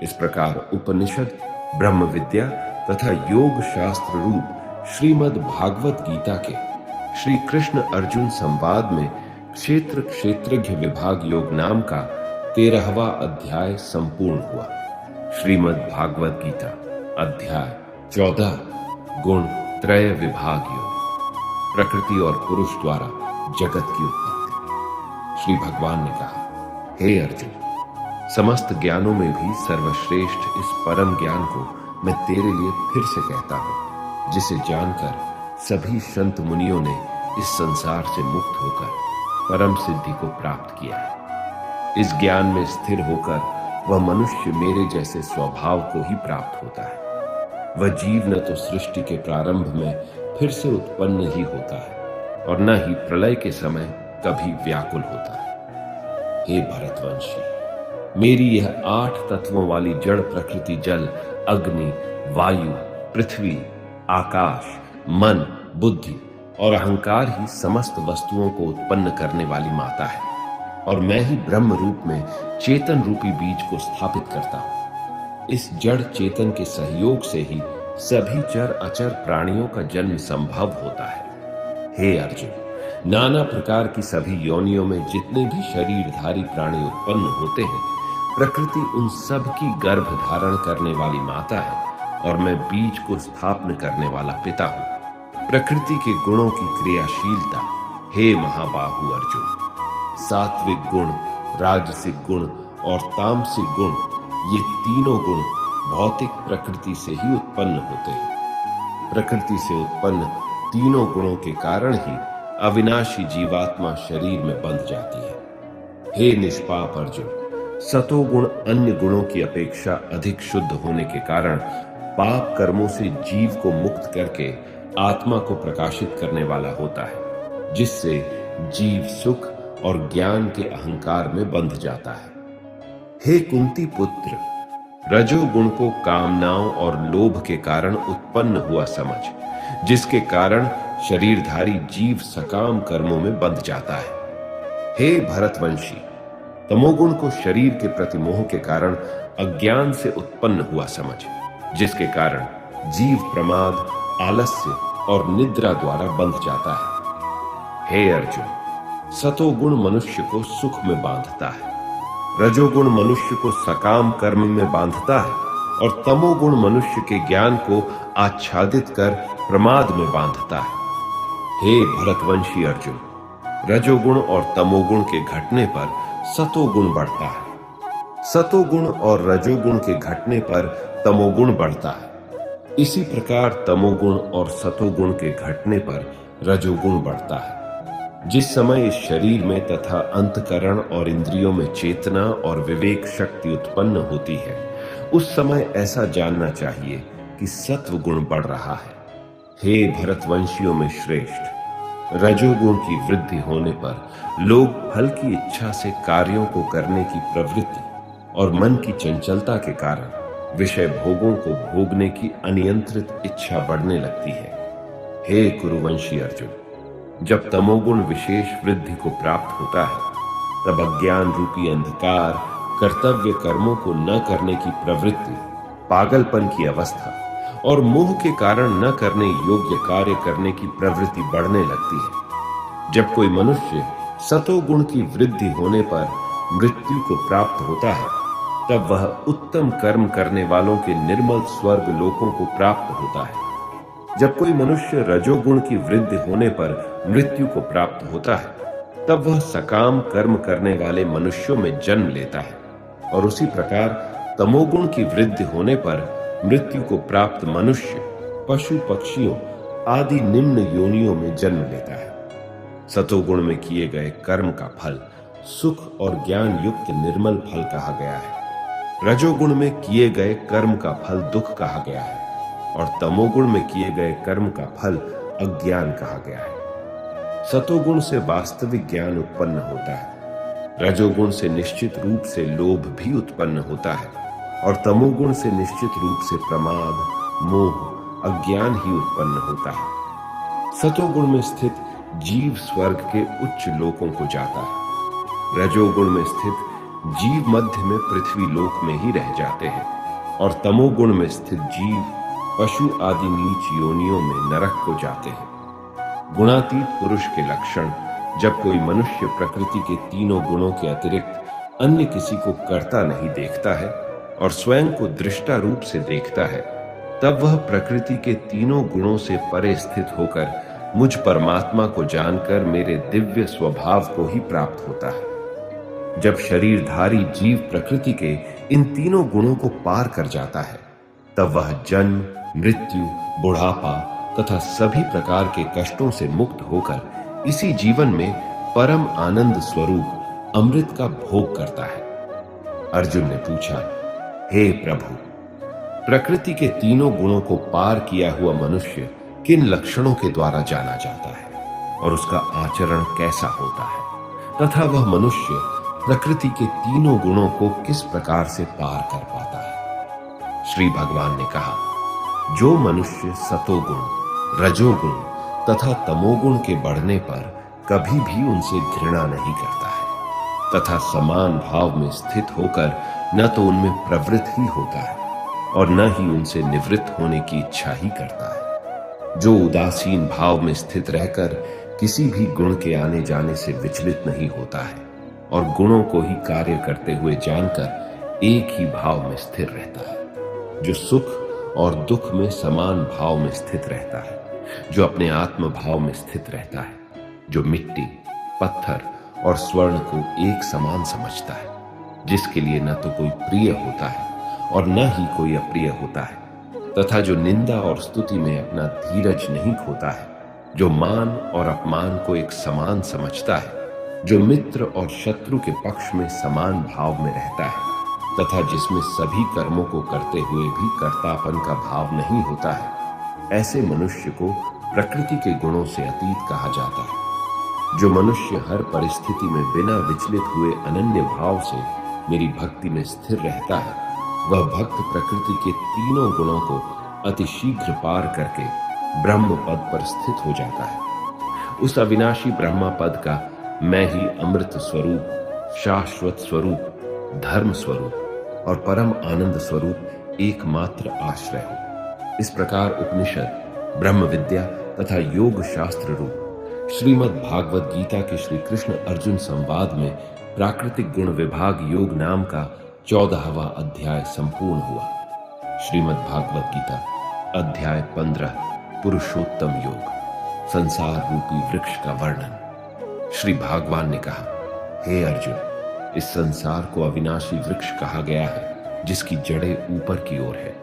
इस प्रकार उपनिषद, ब्रह्म विद्या तथा योग शास्त्र रूप श्रीमद् भागवत गीता के श्री कृष्ण अर्जुन संवाद में क्षेत्र क्षेत्रज्ञ विभाग योग नाम का 13वां अध्याय संपूर्ण हुआ। श्रीमद् भागवत गीता अध्याय 14 गुण त्रय विभाग योग, प्रकृति और पुरुष द्वारा जगत की उत्पत्ति। श्री भगवान ने कहा, हे अर्जुन, समस्त ज्ञानों में भी सर्वश्रेष्ठ इस परम ज्ञान को मैं तेरे लिए फिर से कहता हूं, जिसे जानकर सभी संत मुनियों ने इस संसार से मुक्त होकर परम सिद्धि को प्राप्त किया है। इस ज्ञान में स्थिर होकर वह मनुष्य मेरे जैसे स्वभाव को ही प्राप्त होता है। वह जीव न तो सृष्टि के प्रारंभ में फिर से उत्पन्न ही होता है और न ही प्रलय के समय कभी व्याकुल होता है। हे भरतवंशी, मेरी यह 8 तत्वों वाली जड़ प्रकृति जल, अग्नि, वायु, पृथ्वी, आकाश, मन, बुद्धि और अहंकार ही समस्त वस्तुओं को उत्पन्न करने वाली माता है और मैं ही ब्रह्म रूप में चेतन रूपी बीज को स्थापित करता हूं। इस जड़ चेतन के सहयोग से ही सभी चर अचर प्राणियों का जन्म संभव होता है। हे अर्जुन, नाना प्रकार की सभी योनियों में जितने भी शरीरधारी प्राणी उत्पन्न होते हैं, प्रकृति उन सब की गर्भ धारण करने वाली माता है और मैं बीज को स्थापन करने वाला पिता हूं। प्रकृति के गुणों की क्रियाशीलता, हे महाबाहु अर्जुन, सात्विक गुण, राजसिक गुण और तामसिक गुण, ये तीनों गुण भौतिक प्रकृति से ही उत्पन्न होते हैं। प्रकृति से उत्पन्न तीनों गुणों के कारण ही अविनाशी जीवात्मा शरीर में बंध जाती है। हे निष्पाप अर्जुन, सतोगुण अन्य गुणों की अपेक्षा अधिक शुद्ध होने के कारण पाप कर्मों से जीव को मुक्त करके आत्मा को प्रकाशित करने वाला होता है, जिससे जीव सुख और ज्ञान के अहंकार में बंध जाता है। हे कुंती पुत्र, रजोगुण को कामनाओं और लोभ के कारण उत्पन्न हुआ समझ, जिसके कारण शरीरधारी जीव सकाम कर्मों में बंध जाता है। हे भरतवंशी, तमोगुण को शरीर के प्रति मोह के कारण अज्ञान से उत्पन्न हुआ समझ, जिसके कारण जीव प्रमाद, आलस्य और निद्रा द्वारा बंध जाता है। हे अर्जुन, सतोगुण मनुष्य को सुख में बांधता है, रजोगुण मनुष्य को सकाम कर्म में बांधता है और तमोगुण मनुष्य के ज्ञान को आच्छादित कर प्रमाद में बांधता है। हे भरतवंशी अर्जुन, रजोगुण और तमोगुण के घटने पर सतोगुण बढ़ता है। सतोगुण और रजोगुण के घटने पर तमोगुण बढ़ता है। इसी प्रकार तमोगुण और सतोगुण के घटने पर रजोगुण बढ़ता है। जिस समय इस शरीर में तथा अंतकरण और इंद्रियों में चेतना और विवेक शक्ति उत्पन्न होती है, उस समय ऐसा जानना चाहिए कि सत्व गुण बढ़ रहा है। हे भरतवंशियों में श्रेष्ठ, रजोगुण की वृद्धि होने पर लोग फल की इच्छा से कार्यों को करने की प्रवृत्ति और मन की चंचलता के कारण विषय भोगों को भोगने की अनियंत्रित इच्छा बढ़ने लगती है। हे कुरुवंशी अर्जुन, जब तमोगुण विशेष वृद्धि को प्राप्त होता है, तब अज्ञान रूपी अंधकार कर्तव्य कर्मों को न करने की प्रवृत्ति, पागलपन की अवस्था और मोह के कारण न करने योग्य कार्य करने की प्रवृत्ति बढ़ने लगती है। जब कोई मनुष्य सतोगुण की वृद्धि होने पर मृत्यु को प्राप्त होता है, तब वह उत्तम कर्म करने वालों के निर्मल स्वर्ग लोकों को प्राप्त होता है। जब कोई मनुष्य रजोगुण की वृद्धि होने पर मृत्यु को प्राप्त होता है, तब वह सकाम कर्म करने वाले मनुष्यों में जन्म लेता है। और उसी प्रकार तमोगुण की वृद्धि होने पर मृत्यु को प्राप्त मनुष्य पशु पक्षियों आदि निम्न योनियों में जन्म लेता है। सतोगुण में किए गए कर्म का फल सुख और ज्ञान युक्त निर्मल फल कहा गया है। रजोगुण में किए गए कर्म का फल दुख कहा गया है और तमोगुण में किए गए कर्म का फल अज्ञान कहा गया है। सतोगुण से वास्तविक ज्ञान उत्पन्न होता है। रजोगुण से निश्चित रूप से लोभ भी उत्पन्न होता है और तमोगुण से निश्चित रूप से प्रमाद, मोह, अज्ञान ही उत्पन्न होता है। सतोगुण में स्थित जीव स्वर्ग के उच्च लोकों को जाता है। रजोगुण में स्थित जीव मध्य में पृथ्वी लोक में ही रह जाते हैं और तमोगुण में स्थित जीव पशु आदि नीच योनियों में नरक को जाते हैं। गुणातीत पुरुष के लक्षण जब कोई मनुष्य प्रकृति के तीनों गुणों के अतिरिक्त अन्य किसी को करता नहीं देखता है और स्वयं को दृष्टा रूप से देखता है, तब वह प्रकृति के तीनों गुणों से परे स्थित होकर मुझ परमात्मा को जानकर मेरे दिव्य स्वभाव को ही प्राप्त होता है। जब शरीरधारी जीव प्रकृति के इन तीनों गुणों को पार कर जाता है, तब वह जन्म, मृत्यु, बुढ़ापा तथा सभी प्रकार के कष्टों से मुक्त होकर इसी जीवन में परम आनंद स्वरूप अमृत का भोग करता है। अर्जुन ने पूछा, हे प्रभु, प्रकृति के तीनों गुणों को पार किया हुआ मनुष्य किन लक्षणों के द्वारा जाना जाता है और उसका आचरण कैसा होता है, तथा वह मनुष्य प्रकृति के तीनों गुणों को किस प्रकार से पार कर पाता है? श्री भगवान ने कहा, जो मनुष्य सतोगुण, रजोगुण तथा तमोगुण के बढ़ने पर कभी भी उनसे घृणा नहीं करता है तथा समान भाव में स्थित होकर न तो उनमें प्रवृत्त ही होता है और न ही उनसे निवृत्त होने की इच्छा ही करता है, जो उदासीन भाव में स्थित रहकर किसी भी गुण के आने जाने से विचलित नहीं होता है और गुणों को ही कार्य करते हुए जानकर एक ही भाव में स्थिर रहता है, जो सुख और दुख में समान भाव में स्थित रहता है, जो अपने आत्म भाव में स्थित रहता है, जो मिट्टी, पत्थर और स्वर्ण को एक समान समझता है, जिसके लिए न तो कोई प्रिय होता है और न ही कोई अप्रिय होता है, तथा जो निंदा और स्तुति में अपना धीरज नहीं खोता है, जो मान और अपमान को एक समान समझता है, जो मित्र और शत्रु के पक्ष में समान भाव में रहता है, तथा जिसमें सभी कर्मों को करते हुए भी कर्तापन का भाव नहीं होता है, ऐसे मनुष्य को प्रकृति के गुणों से अतीत कहा जाता है। जो मनुष्य हर परिस्थिति में बिना विचलित हुए अनन्य भाव से मेरी भक्ति में स्थिर रहता है, वह भक्त प्रकृति के तीनों गुणों को अतिशीघ्र पार करके ब्रह्म पद पर स्थित हो जाता है। उस अविनाशी ब्रह्म पद का मैं ही अमृत स्वरूप, शाश्वत स्वरूप, धर्म स्वरूप और परम आनंद स्वरूप एकमात्र आश्रय हो। इस प्रकार उपनिषद, ब्रह्म विद्या तथा योग शास्त्र रूप श्रीमद् भागवत गीता के श्री कृष्ण अर्जुन संवाद में प्राकृतिक गुण विभाग योग नाम का 14वां अध्याय संपूर्ण हुआ। श्रीमद् भागवत गीता अध्याय 15 पुरुषोत्तम योग। संसार रूपी वृक्ष का वर्णन। श्री भगवान ने कहा, हे अर्जुन, इस संसार को अविनाशी वृक्ष कहा गया है, जिसकी जड़ें ऊपर की ओर है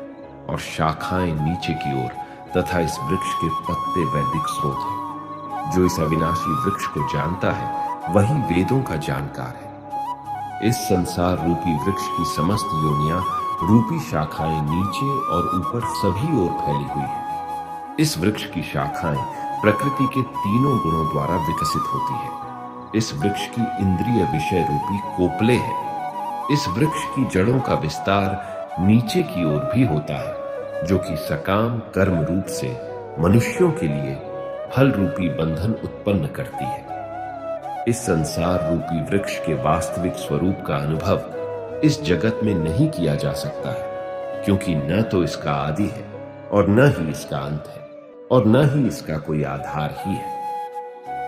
और शाखाएं नीचे की ओर, तथा इस वृक्ष के पत्ते वैदिक स्रोत हैं। जो इस अविनाशी वृक्ष को जानता है वही वेदों का जानकार है। इस संसार रूपी वृक्ष की समस्त योनियां रूपी शाखाएं नीचे और ऊपर सभी ओर फैली हुई है। इस वृक्ष की शाखाएं प्रकृति के तीनों गुणों द्वारा विकसित होती है। इस वृक्ष की इंद्रिय विषय रूपी कोपले है। इस वृक्ष की जड़ों का विस्तार नीचे की ओर भी होता है, जो कि सकाम कर्म रूप से मनुष्यों के लिए फल रूपी बंधन उत्पन्न करती है। इस संसार रूपी वृक्ष के वास्तविक स्वरूप का अनुभव इस जगत में नहीं किया जा सकता है, क्योंकि न तो इसका आदि है और न ही इसका अंत है और न ही इसका कोई आधार ही है।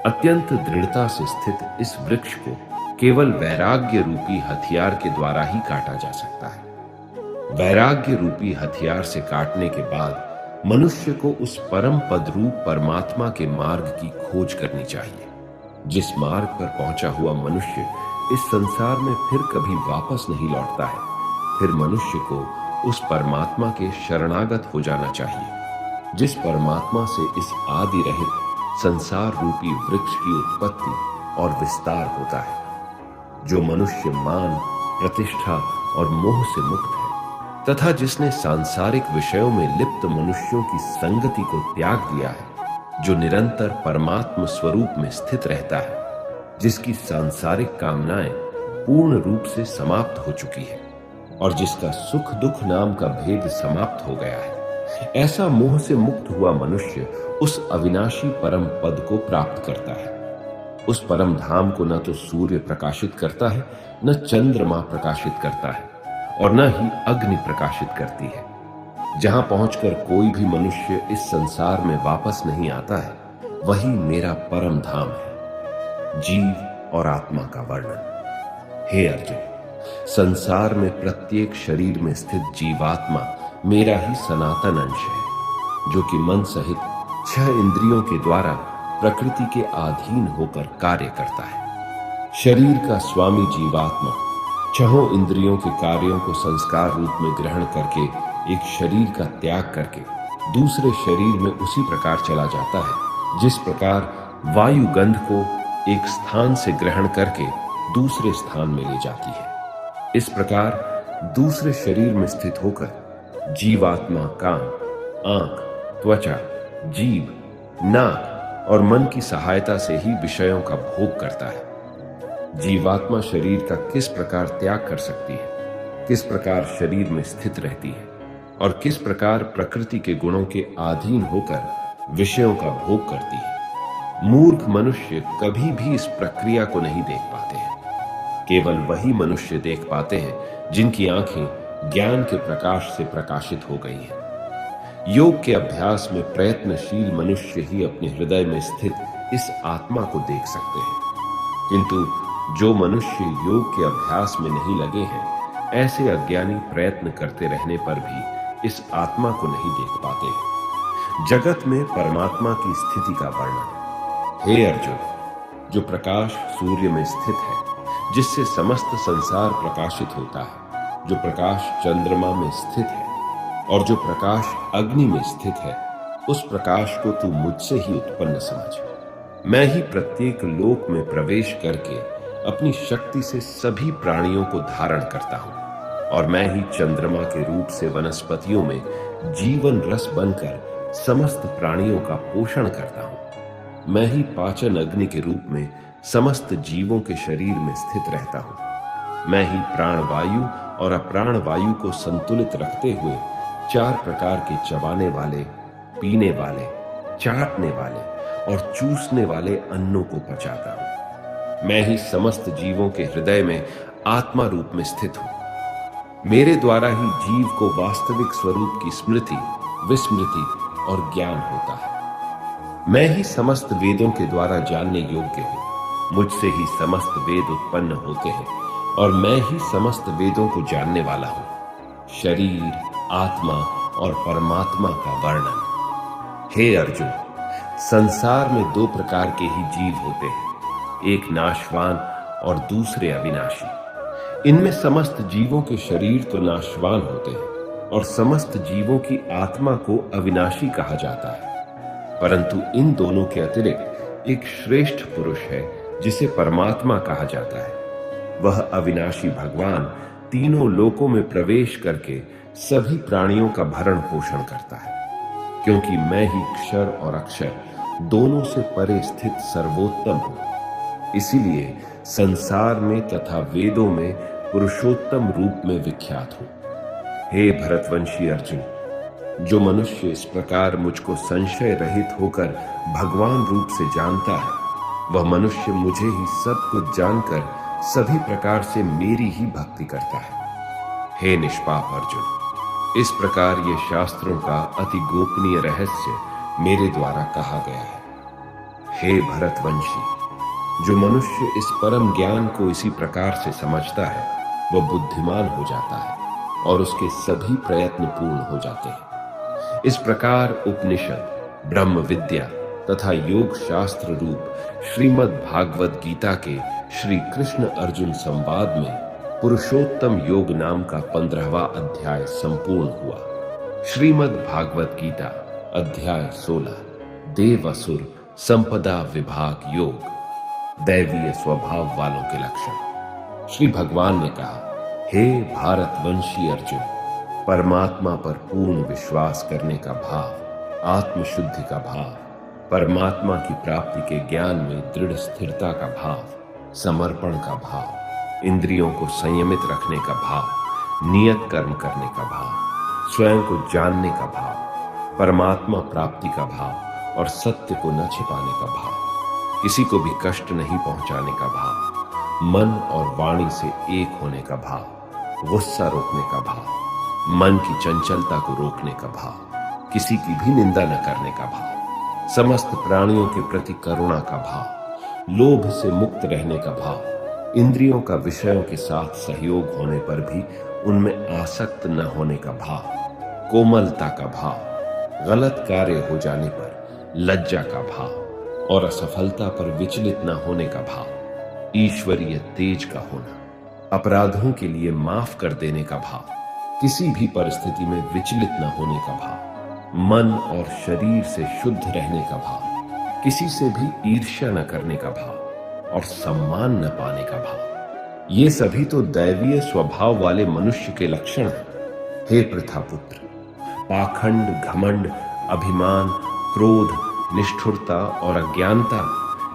अत्यंत दृढ़ता से स्थित इस वृक्ष को केवल वैराग्य रूपी हथियार के द्वारा ही काटा जा सकता है। वैराग्य रूपी हथियार से काटने के बाद मनुष्य को उस परम पद रूप परमात्मा के मार्ग की खोज करनी चाहिए। जिस मार्ग पर पहुंचा हुआ मनुष्य इस संसार में फिर कभी वापस नहीं लौटता है, फिर मनुष्य को उस परमात्मा के शरणागत हो जाना चाहिए, जिस परमात्मा से इस आदि रहित संसार रूपी वृक्ष की उत्पत्ति और विस्तार होता है। जो मनुष्य मान, प्रतिष्ठा और मोह से मुक्त है तथा जिसने सांसारिक विषयों में लिप्त मनुष्यों की संगति को त्याग दिया है, जो निरंतर परमात्म स्वरूप में स्थित रहता है, जिसकी सांसारिक कामनाएं पूर्ण रूप से समाप्त हो चुकी है और जिसका सुख दुख नाम का भेद समाप्त हो गया है, ऐसा मोह से मुक्त हुआ मनुष्य उस अविनाशी परम पद को प्राप्त करता है। उस परम धाम को न तो सूर्य प्रकाशित करता है, न चंद्रमा प्रकाशित करता है और न ही अग्नि प्रकाशित करती है। जहां पहुंचकर कोई भी मनुष्य इस संसार में वापस नहीं आता है, वही मेरा परम धाम है। जीव और आत्मा का वर्णन। हे अर्जुन, संसार में प्रत्येक शरीर में स्थित जीवात्मा मेरा ही सनातन अंश है, जो कि मन सहित 6 इंद्रियों के द्वारा प्रकृति के अधीन होकर कार्य करता है। शरीर का स्वामी जीवात्मा 6 इंद्रियों के कार्यों को संस्कार रूप में ग्रहण करके एक शरीर का त्याग करके दूसरे शरीर में उसी प्रकार चला जाता है, जिस प्रकार वायु गंध को एक स्थान से ग्रहण करके दूसरे स्थान में ले जाती है। इस प्रकार दूसरे शरीर में स्थित होकर जीवात्मा कान, आंख, त्वचा, जीभ, नाक और मन की सहायता से ही विषयों का भोग करता है। जीवात्मा शरीर का किस प्रकार त्याग कर सकती है, किस प्रकार शरीर में स्थित रहती है और किस प्रकार प्रकृति के गुणों के अधीन होकर विषयों का भोग करती है, मूर्ख मनुष्य कभी भी इस प्रक्रिया को नहीं देख पाते हैं। केवल वही मनुष्य देख पाते हैं जिनकी आंखें ज्ञान के प्रकाश से प्रकाशित हो गई हैं। योग के अभ्यास में प्रयत्नशील मनुष्य ही अपने हृदय में स्थित इस आत्मा को देख सकते हैं, किंतु जो मनुष्य योग के अभ्यास में नहीं लगे हैं, ऐसे अज्ञानी प्रयत्न करते रहने पर भी इस आत्मा को नहीं देख पाते हैं। जगत में परमात्मा की स्थिति का वर्णन। हे अर्जुन, जो प्रकाश सूर्य में स्थित है, जिससे समस्त संसार प्रकाशित होता है, जो प्रकाश चंद्रमा में स्थित है और जो प्रकाश अग्नि में स्थित है, उस प्रकाश को तू मुझसे ही उत्पन्न समझ। मैं ही प्रत्येक लोक में प्रवेश करके अपनी शक्ति से सभी प्राणियों को धारण करता हूं और मैं ही चंद्रमा के रूप से वनस्पतियों में जीवन रस बनकर समस्त प्राणियों का पोषण करता हूं। मैं ही पाचन अग्नि के रूप में समस्त जीवों के शरीर में स्थित रहता हूं। मैं ही प्राण वायु और अप्राण वायु को संतुलित रखते हुए 4 प्रकार के चबाने वाले, पीने वाले, चाटने वाले और चूसने वाले अन्नों को पचाता हूं। मैं ही समस्त जीवों के हृदय में आत्मा रूप में स्थित हूं। मेरे द्वारा ही जीव को वास्तविक स्वरूप की स्मृति, विस्मृति और ज्ञान होता है। मैं ही समस्त वेदों के द्वारा जानने योग्य हूं। मुझसे ही समस्त वेद उत्पन्न होते हैं और मैं ही समस्त वेदों को जानने वाला हूं। शरीर, आत्मा और परमात्मा का वर्णन। हे अर्जुन, संसार में दो प्रकार के ही जीव होते हैं, एक नाशवान और दूसरे अविनाशी। इनमें समस्त जीवों के शरीर तो नाशवान होते हैं और समस्त जीवों की आत्मा को अविनाशी कहा जाता है, परंतु इन दोनों के अतिरिक्त एक श्रेष्ठ पुरुष है जिसे परमात्मा कहा जाता है। वह अविनाशी भगवान तीनों लोकों में प्रवेश करके सभी प्राणियों का भरण पोषण करता है, क्योंकि मैं ही क्षर और अक्षर दोनों से परे स्थित सर्वोत्तम हूं। इसीलिए संसार में तथा वेदों में पुरुषोत्तम रूप में विख्यात हूं। हे भरतवंशी अर्जुन, जो मनुष्य इस प्रकार मुझको संशय रहित होकर भगवान रूप से जानता है, वह मनुष्य मुझे ही सब कुछ जानकर सभी प्रकार से मेरी ही भक्ति करता है। हे निष्पाप अर्जुन, इस प्रकार ये शास्त्रों का अति गोपनीय रहस्य मेरे द्वारा कहा गया है। हे भरतवंशी, जो मनुष्य इस परम ज्ञान को इसी प्रकार से समझता है, वह बुद्धिमान हो जाता है और उसके सभी प्रयत्न पूर्ण हो जाते हैं। इस प्रकार उपनिषद, ब्रह्म विद्या तथा योग शास्त्र रूप श्रीमद् भागवत गीता के श्री कृष्ण अर्जुन संवाद में पुरुषोत्तम योग नाम का 15वां अध्याय संपूर्ण हुआ। श्रीमद् भागवत गीता अध्याय 16, देव असुर संपदा विभाग योग, दैवीय स्वभाव वालों के लक्षण। श्री भगवान ने कहा, हे भारतवंशी अर्जुन, परमात्मा पर पूर्ण विश्वास करने का भाव, आत्मशुद्धि का भाव, परमात्मा की प्राप्ति के ज्ञान में दृढ़ स्थिरता का भाव, समर्पण का भाव, इंद्रियों को संयमित रखने का भाव, नियत कर्म करने का भाव, स्वयं को जानने का भाव, परमात्मा प्राप्ति का भाव और सत्य को न छिपाने का भाव, किसी को भी कष्ट नहीं पहुंचाने का भाव, मन और वाणी से एक होने का भाव, गुस्सा रोकने का भाव, मन की चंचलता को रोकने का भाव, किसी की भी निंदा न करने का भाव, समस्त प्राणियों के प्रति करुणा का भाव, लोभ से मुक्त रहने का भाव, इंद्रियों का विषयों के साथ सहयोग होने पर भी उनमें आसक्त न होने का भाव, कोमलता का भाव, गलत कार्य हो जाने पर लज्जा का भाव और असफलता पर विचलित न होने का भाव, ईश्वरीय तेज का होना, अपराधों के लिए माफ कर देने का भाव, किसी भी परिस्थिति में विचलित न होने का भाव, मन और शरीर से शुद्ध रहने का भाव, किसी से भी ईर्ष्या न करने का भाव और सम्मान न पाने का भाव। ये सभी तो दैवीय स्वभाव वाले मनुष्य के लक्षण हैं। हे पृथापुत्र, पाखंड, घमंड, अभिमान, क्रोध, निष्ठुरता और अज्ञानता,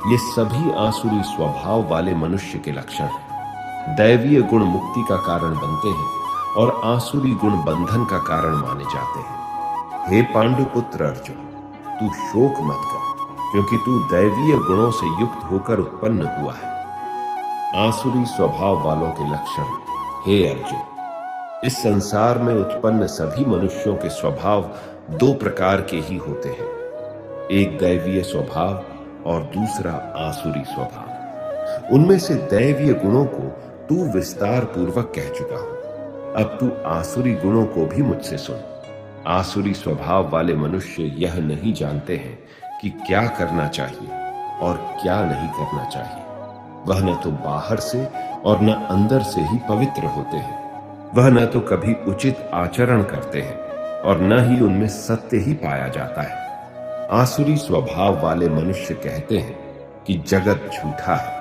ये सभी आसुरी स्वभाव वाले मनुष्य के लक्षण हैं। दैवीय गुण मुक्ति का कारण बनते हैं और आसुरी गुण बंधन का कारण माने जाते हैं। हे पांडुपुत्र अर्जुन, तू शोक मत कर, क्योंकि तू दैवीय गुणों से युक्त होकर उत्पन्न हुआ है। आसुरी स्वभाव वालों के लक्षण। हे अर्जुन, इस संसार में उत्पन्न सभी मनुष्यों के स्वभाव दो प्रकार के ही होते हैं, एक दैवीय स्वभाव और दूसरा आसुरी स्वभाव। उनमें से दैवीय गुणों को तू विस्तार पूर्वक कह चुका हूं। अब तू आसुरी गुणों को भी मुझसे सुन। आसुरी स्वभाव वाले मनुष्य यह नहीं जानते हैं कि क्या करना चाहिए और क्या नहीं करना चाहिए। वह न तो बाहर से और न अंदर से ही पवित्र होते हैं। वह न तो कभी उचित आचरण करते हैं और न ही उनमें सत्य ही पाया जाता है। आसुरी स्वभाव वाले मनुष्य कहते हैं कि जगत झूठा है,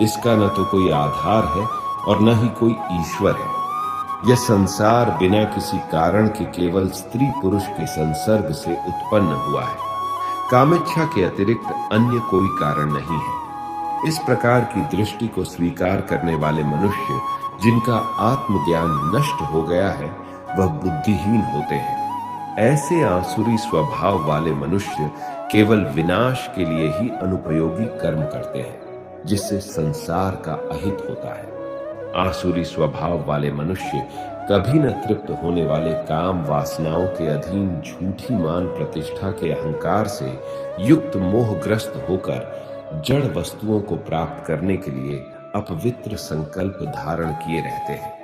इसका न तो कोई आधार है और न ही कोई ईश्वर है। यह संसार बिना किसी कारण के केवल स्त्री पुरुष के संसर्ग से उत्पन्न हुआ है। कामेच्छा के अतिरिक्त अन्य कोई कारण नहीं है। इस प्रकार की दृष्टि को स्वीकार करने वाले मनुष्य जिनका आत्मज्ञान नष्ट हो गया है, वह बुद्धिहीन होते हैं। ऐसे आसुरी स्वभाव वाले मनुष्य केवल विनाश के लिए ही अनुपयोगी कर्म करते हैं, जिससे संसार का अहित होता है। आसुरी स्वभाव वाले मनुष्य कभी न तृप्त होने वाले काम वासनाओं के अधीन झूठी मान प्रतिष्ठा के अहंकार से युक्त मोहग्रस्त होकर जड़ वस्तुओं को प्राप्त करने के लिए अपवित्र संकल्प धारण किए रहते हैं।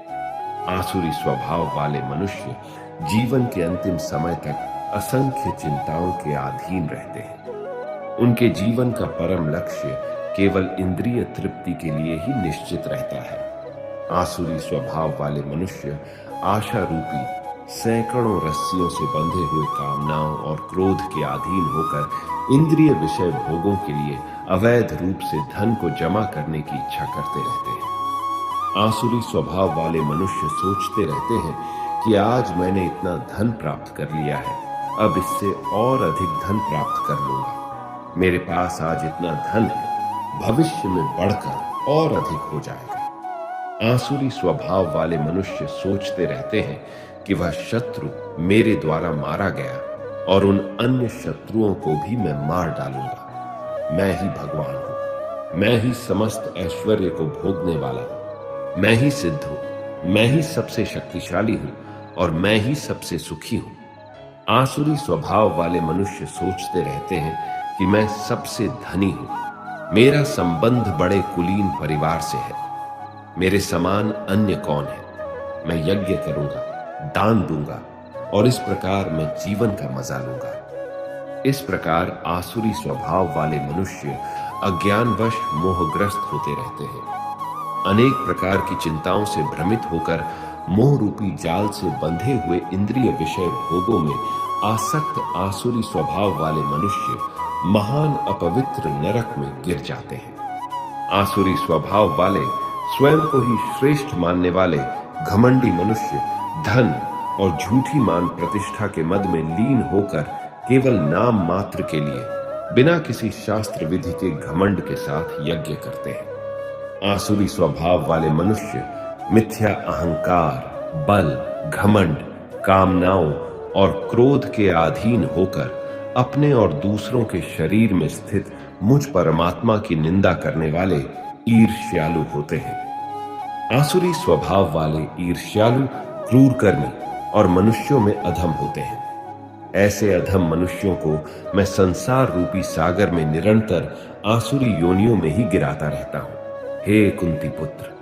आसुरी स्वभाव वाले मनुष्य जीवन के अंतिम समय तक असंख्य चिंताओं के अधीन रहते हैं। उनके जीवन का परम लक्ष्य केवल इंद्रिय तृप्ति के लिए ही निश्चित रहता है। आसुरी स्वभाव वाले मनुष्य आशा रूपी सैकड़ों रस्सियों से बंधे हुए कामनाओं और क्रोध के अधीन होकर इंद्रिय विषय भोगों के लिए अवैध रूप से धन को जमा करने की इच्छा करते रहते हैं। आसुरी स्वभाव वाले मनुष्य सोचते रहते हैं कि आज मैंने इतना धन प्राप्त कर लिया है, अब इससे और अधिक धन प्राप्त कर लूंगा। मेरे पास आज इतना धन है, भविष्य में बढ़कर और अधिक हो जाएगा। आसुरी स्वभाव वाले मनुष्य सोचते रहते हैं कि वह शत्रु मेरे द्वारा मारा गया और उन अन्य शत्रुओं को भी मैं मार डालूंगा। मैं ही भगवान हूं, मैं ही समस्त ऐश्वर्य को भोगने वाला हूं, मैं ही सिद्ध हूं, मैं ही सबसे शक्तिशाली हूं और मैं ही सबसे सुखी हूं। आसुरी स्वभाव वाले मनुष्य सोचते रहते हैं कि मैं सबसे धनी हूं, मेरा संबंध बड़े कुलीन परिवार से है, मेरे समान अन्य कौन है, मैं यज्ञ करूंगा, दान दूंगा और इस प्रकार मैं जीवन का मजा लूंगा। इस प्रकार आसुरी स्वभाव वाले मनुष्य अज्ञानवश मोहग्रस्त होते रहते हैं। अनेक प्रकार की चिंताओं से भ्रमित होकर मोह रूपी जाल से बंधे हुए इंद्रिय विषय भोगों में आसक्त आसुरी स्वभाव वाले मनुष्य महान अपवित्र नरक में गिर जाते हैं। आसुरी स्वभाव वाले स्वयं को ही श्रेष्ठ मानने वाले घमंडी मनुष्य धन और झूठी मान प्रतिष्ठा के मद में लीन होकर केवल नाम मात्र के लिए बिना किसी शास्त्र विधि के घमंड के साथ यज्ञ करते हैं। आसुरी स्वभाव वाले मनुष्य मिथ्या अहंकार, बल, घमंड, कामनाओं और क्रोध के अधीन होकर अपने और दूसरों के शरीर में स्थित मुझ परमात्मा की निंदा करने वाले ईर्ष्यालु होते हैं। आसुरी स्वभाव वाले ईर्ष्यालु, क्रूर कर्मी और मनुष्यों में अधम होते हैं। ऐसे अधम मनुष्यों को मैं संसार रूपी सागर में निरंतर आसुरी योनियों में ही गिराता रहता हूं। हे कुंती पुत्र,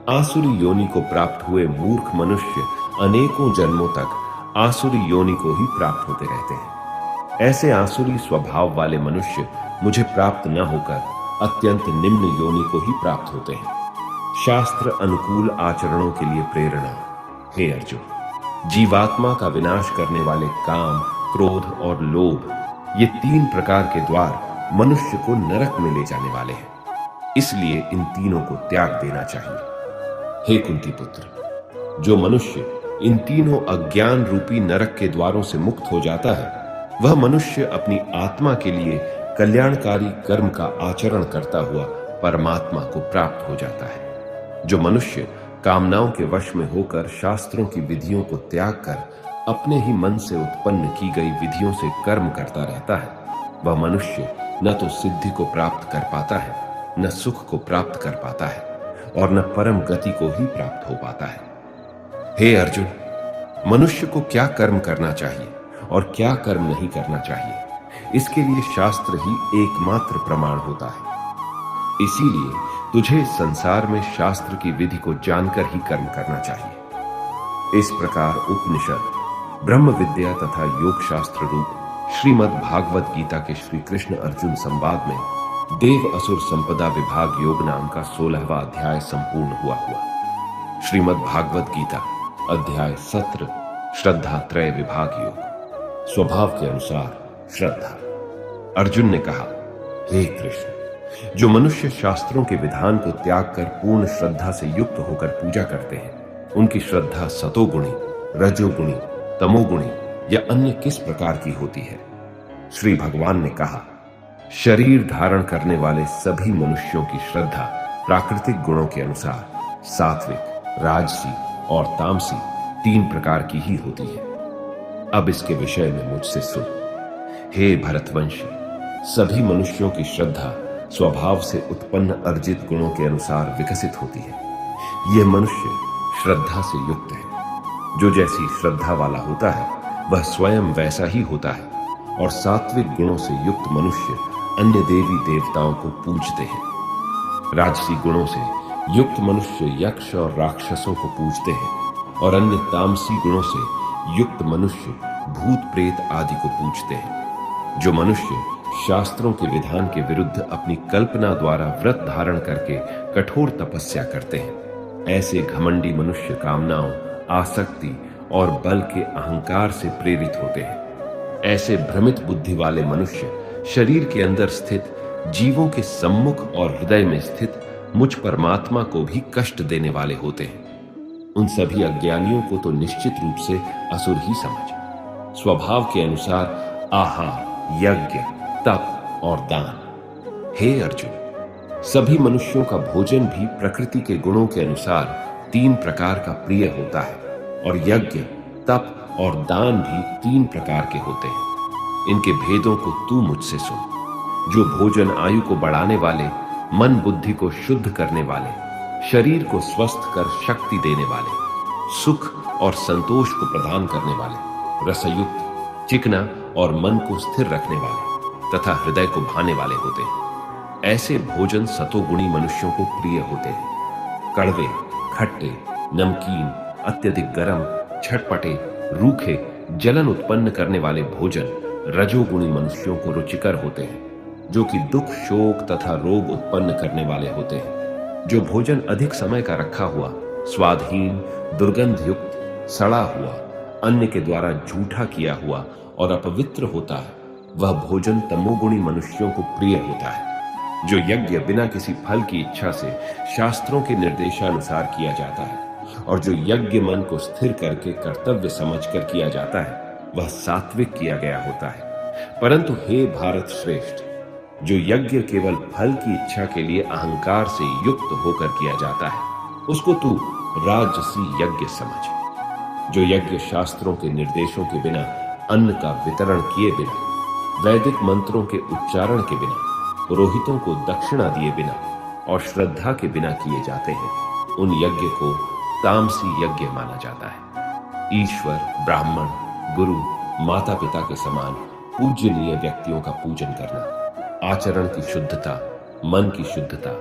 आसुरी योनि को प्राप्त हुए मूर्ख मनुष्य अनेकों जन्मों तक आसुरी योनि को ही प्राप्त होते रहते हैं। ऐसे आसुरी स्वभाव वाले मनुष्य मुझे प्राप्त न होकर अत्यंत निम्न योनि को ही प्राप्त होते हैं। शास्त्र अनुकूल आचरणों के लिए प्रेरणा। हे अर्जुन, जीवात्मा का विनाश करने वाले काम, क्रोध और लोभ, ये तीन प्रकार के द्वार मनुष्य को नरक में ले जाने वाले हैं। इसलिए इन तीनों को त्याग देना चाहिए। हे कुंती पुत्र, जो मनुष्य इन तीनों अज्ञान रूपी नरक के द्वारों से मुक्त हो जाता है, वह मनुष्य अपनी आत्मा के लिए कल्याणकारी कर्म का आचरण करता हुआ परमात्मा को प्राप्त हो जाता है। जो मनुष्य कामनाओं के वश में होकर शास्त्रों की विधियों को त्याग कर अपने ही मन से उत्पन्न की गई विधियों से कर्म करता रहता है, वह मनुष्य न तो सिद्धि को प्राप्त कर पाता है, न सुख को प्राप्त कर पाता है और न परम गति को ही प्राप्त हो पाता है। हे अर्जुन, मनुष्य को क्या कर्म करना चाहिए और क्या कर्म नहीं करना चाहिए, इसके लिए शास्त्र ही एकमात्र प्रमाण होता है। इसीलिए तुझे संसार में शास्त्र की विधि को जानकर ही कर्म करना चाहिए। इस प्रकार उपनिषद, ब्रह्म विद्या तथा योग शास्त्र रूप श्रीमद् भागवत गीता के श्री कृष्ण अर्जुन संवाद में देव असुर संपदा विभाग योग नाम का 16वां अध्याय संपूर्ण हुआ। श्रीमद् भागवत गीता अध्याय 17 श्रद्धा त्रय विभाग योग। स्वभाव के अनुसार श्रद्धा। अर्जुन ने कहा, हे कृष्ण, जो मनुष्य शास्त्रों के विधान को त्याग कर पूर्ण श्रद्धा से युक्त होकर पूजा करते हैं, उनकी श्रद्धा सतोगुणी, रजोगुणी, तमोगुणी या अन्य किस प्रकार की होती है? श्री भगवान ने कहा, शरीर धारण करने वाले सभी मनुष्यों की श्रद्धा प्राकृतिक गुणों के अनुसार सात्विक, राजसी और तामसी 3 प्रकार की ही होती है। अब इसके विषय में मुझसे सुन। हे भरतवंशी, सभी मनुष्यों की श्रद्धा स्वभाव से उत्पन्न अर्जित गुणों के अनुसार विकसित होती है। यह मनुष्य श्रद्धा से युक्त है। जो जैसी श्रद्धा वाला होता है, वह स्वयं वैसा ही होता है और सात्विक गुणों से युक्त मनुष्य अन्य देवी देवताओं को पूजते हैं। राजसी गुणों से युक्त मनुष्य यक्ष और राक्षसों को पूजते हैं और अन्य तामसी गुणों से युक्त मनुष्य भूत प्रेत आदि को पूजते हैं। जो मनुष्य शास्त्रों के विधान के विरुद्ध अपनी कल्पना द्वारा व्रत धारण करके कठोर तपस्या करते हैं। ऐसे घमंडी मनुष्य कामनाओं, आसक्ति और बल के अहंकार से प्रेरित होते हैं। ऐसे भ्रमित बुद्धि वाले मनुष्य शरीर के अंदर स्थित जीवों के सम्मुख और हृदय में स्थित मुझ परमात्मा को भी कष्ट देने वाले होते हैं। उन सभी अज्ञानियों को तो निश्चित रूप से असुर ही समझ। स्वभाव के अनुसार आहार, यज्ञ, तप और दान। हे अर्जुन, सभी मनुष्यों का भोजन भी प्रकृति के गुणों के अनुसार 3 प्रकार का प्रिय होता है और यज्ञ, तप और दान भी 3 प्रकार के होते हैं। इनके भेदों को तू मुझसे सुन। जो भोजन आयु को बढ़ाने वाले, मन बुद्धि को शुद्ध करने वाले, शरीर को स्वस्थ कर शक्ति देने वाले, सुख और संतोष को प्रदान करने वाले, रसयुक्त, चिकना और मन को स्थिर रखने वाले तथा हृदय को भाने वाले होते हैं। ऐसे भोजन सतोगुणी मनुष्यों को प्रिय होते हैं। कड़वे, खट्टे, नमकीन, अत्यधिक गर्म, छटपटे, रूखे, जलन उत्पन्न करने वाले भोजन रजोगुणी मनुष्यों को रुचिकर होते हैं, जो कि दुख, शोक तथा रोग उत्पन्न करने वाले होते हैं। जो भोजन अधिक समय का रखा हुआ, स्वादहीन, दुर्गंध युक्त, सड़ा हुआ, अन्य के द्वारा झूठा किया हुआ और अपवित्र होता है, वह भोजन तमोगुणी मनुष्यों को प्रिय होता है। जो यज्ञ बिना किसी फल की इच्छा से शास्त्रों के निर्देशानुसार किया जाता है और जो यज्ञ मन को स्थिर करके कर्तव्य समझकर किया जाता है, वह सात्विक किया गया होता है। परंतु हे भारत श्रेष्ठ, जो यज्ञ केवल फल की इच्छा के लिए अहंकार से युक्त होकर किया जाता है, उसको तू राजसी यज्ञ समझ। जो यज्ञ शास्त्रों के निर्देशों के बिना, अन्न का वितरण किए बिना, वैदिक मंत्रों के उच्चारण के बिना, पुरोहितों को दक्षिणा दिए बिना और श्रद्धा के बिना किए जाते हैं, उन यज्ञ को तामसी यज्ञ माना जाता है। ईश्वर, ब्राह्मण, गुरु, माता पिता के समान पूजनीय व्यक्तियों का पूजन करना, आचरण की शुद्धता, मन की शुद्धता,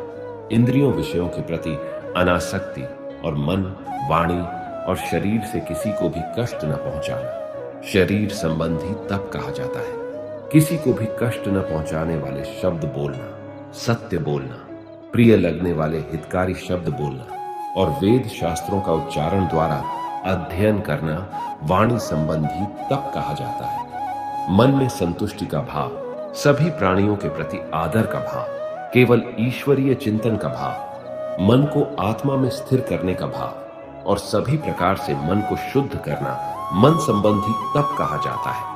इंद्रियों विषयों के प्रति अनासक्ति और मन, वाणी और शरीर से किसी को भी कष्ट न पहुंचाना, शरीर संबंधी तप कहा जाता है। किसी को भी कष्ट न पहुंचाने वाले शब्द बोलना, सत्य बोलना, प्रिय लगने वाले हितकारी शब्द बोलना और वेद शास्त्रों का उच्चारण द्वारा अध्ययन करना वाणी संबंधी तप कहा जाता है। मन में संतुष्टि का भाव, सभी प्राणियों के प्रति आदर का भाव, केवल ईश्वरीय चिंतन का भाव, मन को आत्मा में स्थिर करने का भाव और सभी प्रकार से मन को शुद्ध करना मन संबंधी तप कहा जाता है।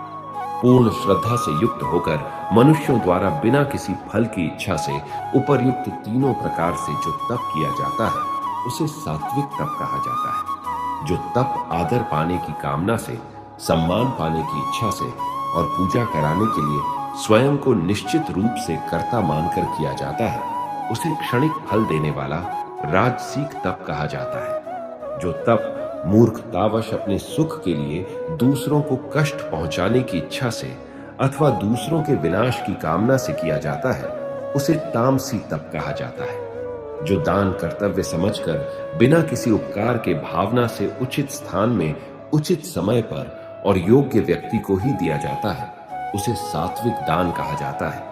पूर्ण श्रद्धा से युक्त होकर मनुष्यों द्वारा बिना किसी फल की इच्छा से उपर्युक्त 3 प्रकार से जो तप किया जाता है, उसे सात्विक तप कहा जाता है। जो तप आदर पाने की कामना से, सम्मान पाने की इच्छा से और पूजा कराने के लिए स्वयं को निश्चित रूप से कर्ता मानकर किया जाता है, उसे क्षणिक फल देने वाला राजसिक तप कहा जाता है। जो तप मूर्खतावश अपने सुख के लिए दूसरों को कष्ट पहुंचाने की इच्छा से अथवा दूसरों के विनाश की कामना से किया जाता है, उसे तामसी तप कहा जाता है। जो दान कर्तव्य समझकर बिना किसी उपकार के भावना से उचित स्थान में, उचित समय पर और योग्य व्यक्ति को ही दिया जाता है, उसे सात्विक दान कहा जाता है।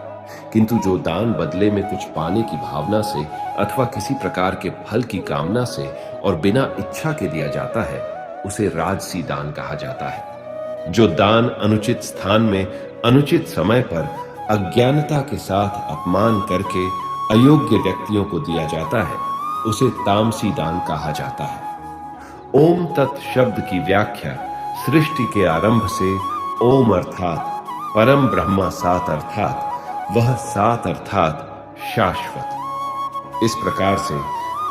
किंतु जो दान बदले में कुछ पाने की भावना से अथवा किसी प्रकार के फल की कामना से और बिना इच्छा के दिया जाता है, उसे राजसी दान कहा जाता है। जो दान अनुचित स्थान में, अनुचित समय पर अज्ञानता के साथ अपमान करके अयोग्य व्यक्तियों को दिया जाता है, उसे तामसी दान कहा जाता है। ओम तत् शब्द की व्याख्या सृष्टि के आरंभ से ओम अर्थात परम ब्रह्मा सात अर्थात वह सात अर्थात शाश्वत। इस प्रकार से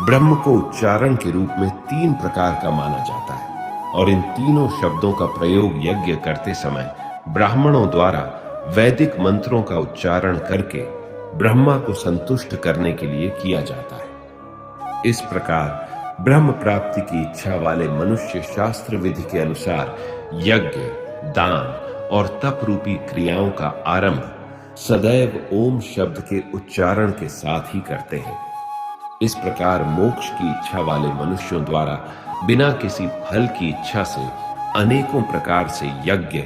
ब्रह्म को उच्चारण के रूप में 3 प्रकार का माना जाता है और इन तीनों शब्दों का प्रयोग यज्ञ करते समय ब्राह्मणों द्वारा वैदिक मंत्रों का उच्चारण करके ब्रह्मा को संतुष्ट करने के लिए किया जाता है। इस प्रकार ब्रह्म प्राप्ति की इच्छा वाले मनुष्य शास्त्र विधि के अनुसार यज्ञ, दान और तप रूपी क्रियाओं का आरंभ सदैव ओम शब्द के उच्चारण के साथ ही करते हैं। इस प्रकार मोक्ष की इच्छा वाले मनुष्यों द्वारा बिना किसी फल की इच्छा से अनेकों प्रकार से यज्ञ,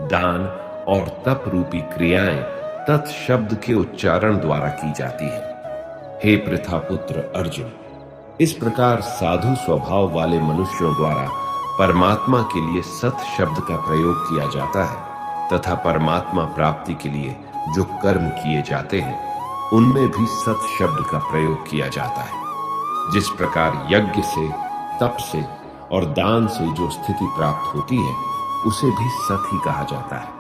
दान और तप रूपी क्रियाएं तत् शब्द के उच्चारण द्वारा की जाती है। हे पृथापुत्र अर्जुन, इस प्रकार साधु स्वभाव वाले मनुष्यों द्वारा परमात्मा के लिए सत शब्द का प्रयोग किया जाता है तथा परमात्मा प्राप्ति के लिए जो कर्म किए जाते हैं उनमें भी सत शब्द का प्रयोग किया जाता है। जिस प्रकार यज्ञ से, तप से और दान से जो स्थिति प्राप्त होती है उसे भी सत ही कहा जाता है,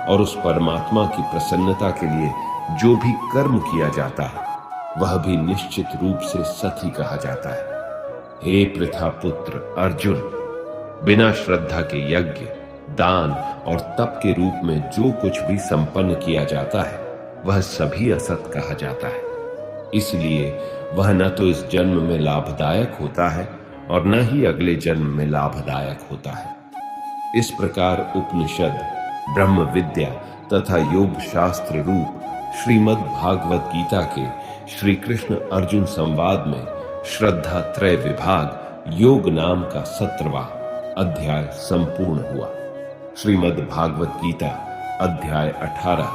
और उस परमात्मा की प्रसन्नता के लिए जो भी कर्म किया जाता है वह भी निश्चित रूप से सत ही कहा जाता है। हे पृथापुत्र अर्जुन, बिना श्रद्धा के यज्ञ, दान और तप के रूप में जो कुछ भी संपन्न किया जाता है वह सभी असत कहा जाता है। इसलिए वह न तो इस जन्म में लाभदायक होता है और न ही अगले जन्म में लाभदायक होता है। इस प्रकार उपनिषद, ब्रह्म विद्या तथा योग शास्त्र रूप श्रीमद् भागवत गीता के श्री कृष्ण अर्जुन संवाद में श्रद्धा त्रय विभाग योग नाम का 17वां अध्याय संपूर्ण हुआ। श्रीमद् भागवत गीता अध्याय 18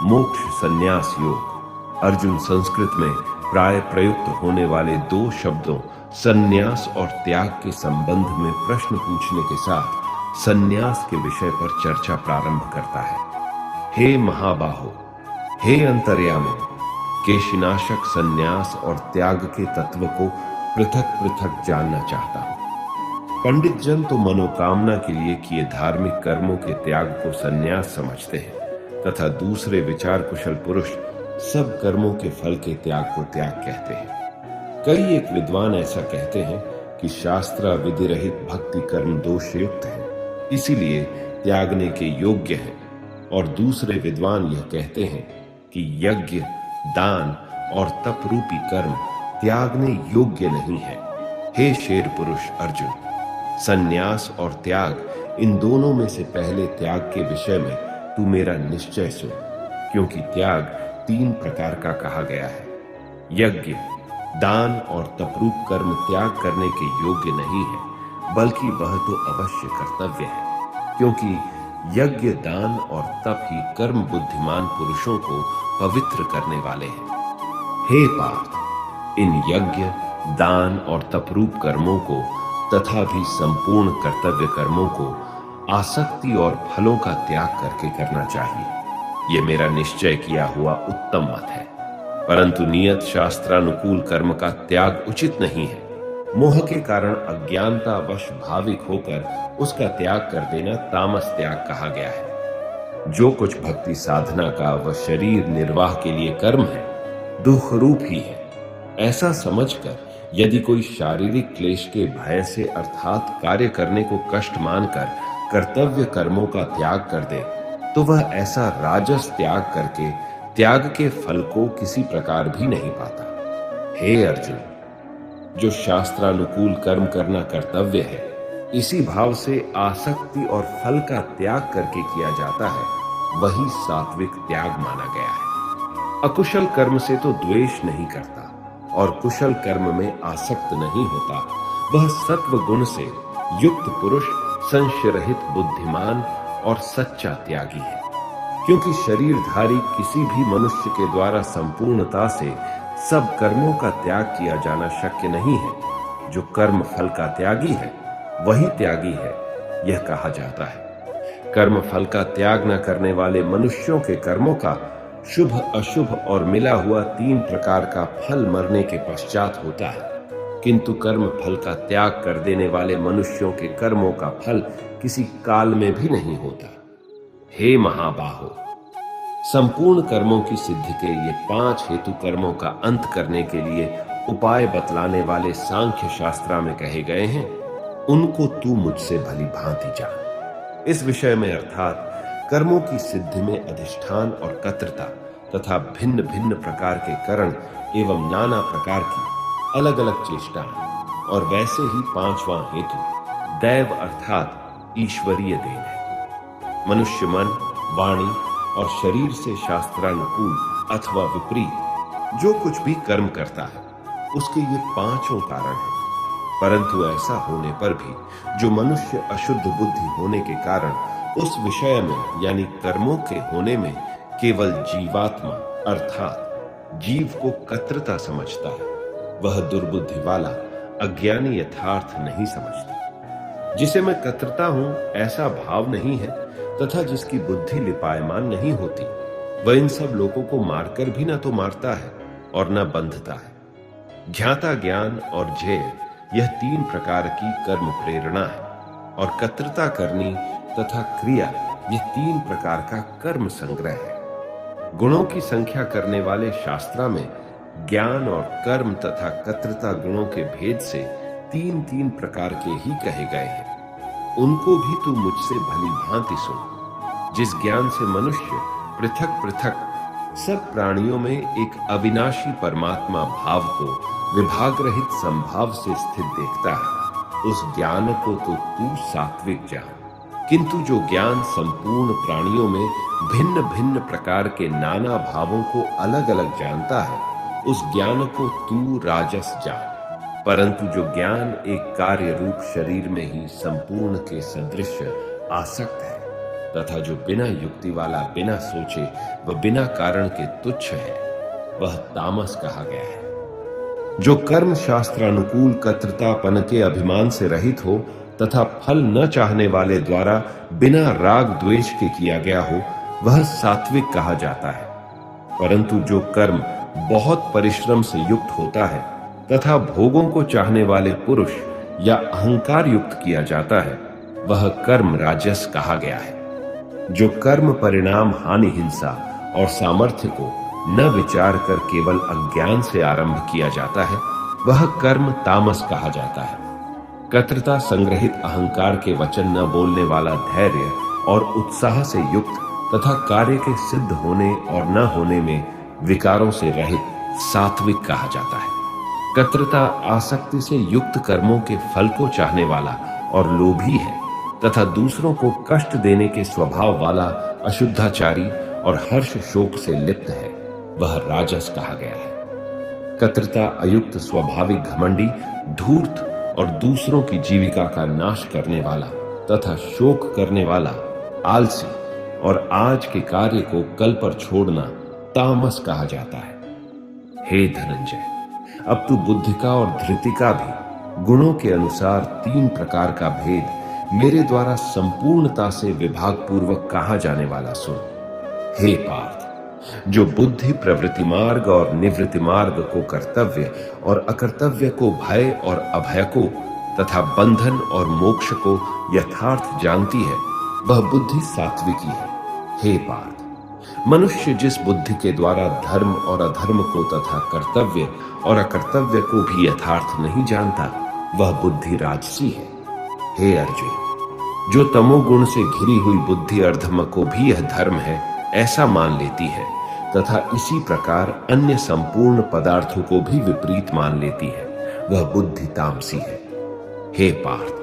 मोक्ष संन्यास योग। अर्जुन संस्कृत में प्राय प्रयुक्त होने वाले 2 शब्दों संन्यास और त्याग के संबंध में प्रश्न पूछने के साथ संन्यास के विषय पर चर्चा प्रारंभ करता है। हे महाबाहो, हे अंतर्यामी, केशिनाशक संन्यास और त्याग के तत्व को पृथक पृथक जानना चाहता हूं। पंडित जन तो मनोकामना के लिए किए धार्मिक कर्मों के त्याग को संन्यास समझते हैं तथा दूसरे विचार कुशल पुरुष सब कर्मों के फल के त्याग को त्याग कहते हैं। कई एक विद्वान ऐसा कहते हैं कि शास्त्र विधि रहित भक्ति कर्म दोषयुक्त है, इसीलिए त्यागने के योग्य हैं, और दूसरे विद्वान यह कहते हैं कि यज्ञ, दान और तप रूपी कर्म त्यागने योग्य नहीं है। हे शेर पुरुष अर्जुन, संन्यास और त्याग इन दोनों में से पहले त्याग के विषय में तू मेरा निश्चय सुन, क्योंकि त्याग 3 प्रकार का कहा गया है। यज्ञ, दान और तपरूप कर्म त्याग करने के योग्य नहीं है, बल्कि वह तो अवश्य कर्तव्य है, क्योंकि यज्ञ, दान और तप ही कर्म बुद्धिमान पुरुषों को पवित्र करने वाले हैं। हे पार्थ, इन यज्ञ, दान और तपरूप कर्मों को तथा भी संपूर्ण कर्तव्य कर्मों को आसक्ति और फलों का त्याग करके करना चाहिए। यह मेरा निश्चय किया हुआ उत्तम मत है, परंतु नियत शास्त्रानुकूल कर्म का त्याग उचित नहीं है। मोह के कारण अज्ञानतावश भाविक होकर उसका त्याग कर देना तामस त्याग कहा गया है। जो कुछ भक्ति साधना का व शरीर निर्वाह के लिए कर्म है, दुख रूप ही है, ऐसा समझकर यदि कोई शारीरिक क्लेश के भय से अर्थात कार्य करने को कष्ट मानकर कर्तव्य कर्मों का त्याग कर दे, तो वह ऐसा राजस त्याग करके त्याग के फल को किसी प्रकार भी नहीं पाता। हे अर्जुन, जो शास्त्रानुकूल कर्म करना कर्तव्य है, इसी भाव से आसक्ति और फल का त्याग करके किया जाता है, वही सात्विक त्याग माना गया है। अकुशल कर्म से तो द्वेष नहीं करता और कुशल कर्म में आसक्त नहीं होता, वह सत्व गुण से युक्त पुरुष संशय रहित बुद्धिमान और सच्चा त्यागी है। क्योंकि शरीरधारी किसी भी मनुष्य के द्वारा संपूर्णता से सब कर्मों का त्याग किया जाना शक्य नहीं है। जो कर्म फल का त्यागी है वही त्यागी है, यह कहा जाता है। कर्म फल का त्याग न करने वाले मनुष्यों के कर्मों का शुभ, अशुभ और मिला हुआ 3 प्रकार का फल मरने के पश्चात होता है, किंतु कर्म फल का त्याग कर देने वाले मनुष्यों के कर्मों का फल किसी काल में भी नहीं होता। हे महाबाहो, संपूर्ण कर्मों की सिद्धि के ये 5 हेतु कर्मों का अंत करने के लिए उपाय बतलाने वाले सांख्य शास्त्र में कहे गए हैं, उनको तू मुझसे भली भांति जान। इस विषय में अर्थात कर्मों की सिद्धि में अधिष्ठान और कर्तृता तथा भिन्न भिन्न प्रकार के करण एवं नाना प्रकार की अलग अलग चेष्टाएं, और वैसे ही 5वां हेतु दैव अर्थात ईश्वरीय देन है। मनुष्य मन, वाणी और शरीर से शास्त्रानुकूल अथवा विपरीत जो कुछ भी कर्म करता है, उसके ये 5 कारण हैं। परंतु ऐसा होने पर भी जो मनुष्य अशुद्ध बुद्धि होने के कारण उस विषय में यानी कर्मों के होने में केवल जीवात्मा अर्थात जीव को कर्तृता समझता है, वह दुर्बुद्धि वाला अज्ञानी यथार्थ नहीं समझता। जिसे मैं कर्तृता हूं ऐसा भाव नहीं है तथा जिसकी बुद्धि लिपायमान नहीं होती, वह इन सब लोगों को मारकर भी न तो मारता है और न बंधता है। ज्ञाता ज्ञान और जेय यह तीन प्रकार की कर्म प्रेरणा है, और कर्तृता करनी तथा क्रिया यह तीन प्रकार का कर्म संग्रह है। गुणों की संख्या करने वाले शास्त्रा में ज्ञान और कर्म तथा कर्तृता गुणों के भेद से तीन तीन प्रकार के ही कहे गए हैं। उनको भी तू मुझसे भली भांति सुन। जिस ज्ञान से मनुष्य पृथक पृथक सब प्राणियों में एक अविनाशी परमात्मा भाव को विभाग रहित संभाव से स्थित देखता है, उस ज्ञान को तो तू सात्विक जान। किंतु जो ज्ञान संपूर्ण प्राणियों में भिन्न भिन्न प्रकार के नाना भावों को अलग अलग जानता है, उस ज्ञान को तू राजस जान। परंतु जो ज्ञान एक कार्य रूप शरीर में ही संपूर्ण के सदृश आसक्त है तथा जो बिना युक्ति वाला, बिना सोचे व बिना कारण के तुच्छ है, वह तामस कहा गया है। जो कर्म शास्त्रानुकूल कर्तृतापन के अभिमान से रहित हो तथा फल न चाहने वाले द्वारा बिना राग द्वेष के किया गया हो, वह सात्विक कहा जाता है। परंतु जो कर्म बहुत परिश्रम से युक्त होता है तथा भोगों को चाहने वाले पुरुष या अहंकार युक्त किया जाता है, वह कर्म राजस कहा गया है। जो कर्म परिणाम हानि, हिंसा और सामर्थ्य को न विचार कर केवल अज्ञान से आरंभ किया जाता है, वह कर्म तामस कहा जाता है। कर्तृता संग्रहित अहंकार के वचन न बोलने वाला धैर्य और उत्साह से युक्त तथा कार्य के सिद्ध होने और न होने में विकारों से रहित सात्विक कहा जाता है। कर्तृता आसक्ति से युक्त कर्मों के फल को चाहने वाला और लोभी है तथा दूसरों को कष्ट देने के स्वभाव वाला अशुद्धाचारी और हर्ष शोक से लिप्त है, वह राजस कहा गया है। कर्तृता अयुक्त स्वाभाविक घमंडी, धूर्त और दूसरों की जीविका का नाश करने वाला तथा शोक करने वाला, आलसी और आज के कार्य को कल पर छोड़ना तामस कहा जाता है। हे धनंजय, अब तू बुद्धि का और धृति का भी गुणों के अनुसार तीन प्रकार का भेद मेरे द्वारा संपूर्णता से विभाग पूर्वक कहा जाने वाला सुन। हे पार्थ, जो बुद्धि प्रवृत्ति मार्ग और निवृत्ति मार्ग को कर्तव्य और अकर्तव्य को, भय और अभय को तथा बंधन और मोक्ष को यथार्थ जानती है, वह बुद्धि सात्विकी है। हे पार्थ, मनुष्य जिस बुद्धि के द्वारा धर्म और अधर्म को तथा कर्तव्य और अकर्तव्य को भी यथार्थ नहीं जानता, वह बुद्धि राजसी है। हे अर्जुन, जो तमोगुण से घिरी हुई बुद्धि अर्धम को भी यह धर्म है ऐसा मान लेती है तथा इसी प्रकार अन्य संपूर्ण पदार्थों को भी विपरीत मान लेती है, वह बुद्धि तामसी है। हे पार्थ,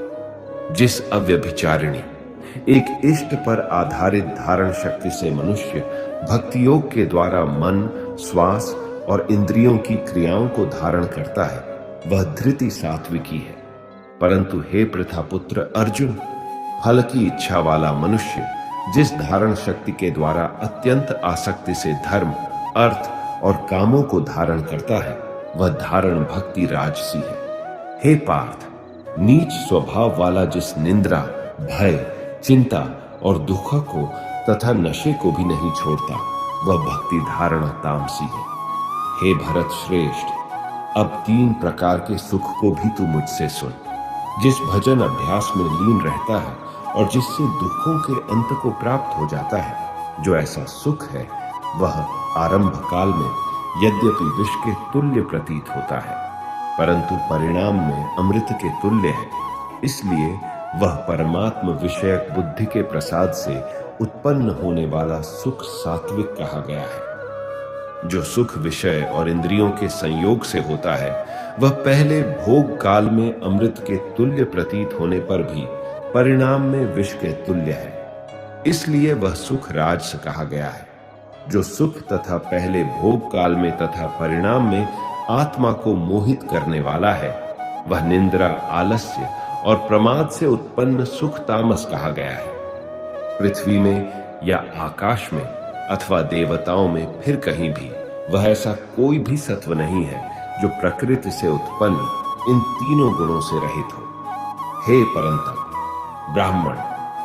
जिस अव्यभिचारिणी एक इष्ट पर आधारित धारण शक्ति से मनुष्य भक्ति योग के द्वारा मन, श्वास और इंद्रियों की क्रियाओं को धारण करता है, वह धृति सात्विकी है। परंतु हे प्रथापुत्र अर्जुन, फल की इच्छा वाला मनुष्य जिस धारण शक्ति के द्वारा अत्यंत आसक्ति से धर्म, अर्थ और कामों को धारण करता है, वह धारण भक्ति राजसी है। हे पार्थ, नीच स्वभाव वाला जिस निंद्रा, भय, चिंता और दुख को तथा नशे को भी नहीं छोड़ता, वह भक्ति धारण तामसी है। हे भरत श्रेष्ठ, अब तीन प्रकार के सुख को भी तू मुझसे सुन। जिस भजन अभ्यास में लीन रहता है और जिससे दुखों के अंत को प्राप्त हो जाता है, जो ऐसा सुख है, वह आरंभ काल में यद्यपि विष के तुल्य प्रतीत होता है, परंतु परिणाम में अमृत के तुल्य है। इसलिए वह परमात्म विषयक बुद्धि के प्रसाद से उत्पन्न होने वाला सुख सात्विक कहा गया है। जो सुख विषय और इंद्रियों के संयोग से होता है, वह पहले भोग काल में अमृत के तुल्य प्रतीत होने पर भी परिणाम में विष के तुल्य है। इसलिए वह सुख राजस कहा गया है। जो सुख तथा पहले भोग काल में तथा परिणाम में आत्मा को मोहित करने वाला है, वह निंद्रा, आलस्य और प्रमाद से उत्पन्न सुख तामस कहा गया है। पृथ्वी में या आकाश में अथवा देवताओं में फिर कहीं भी वह ऐसा कोई भी सत्व नहीं है जो प्रकृति से उत्पन्न इन तीनों गुणों से रहित हो। हे परंतप, ब्राह्मण,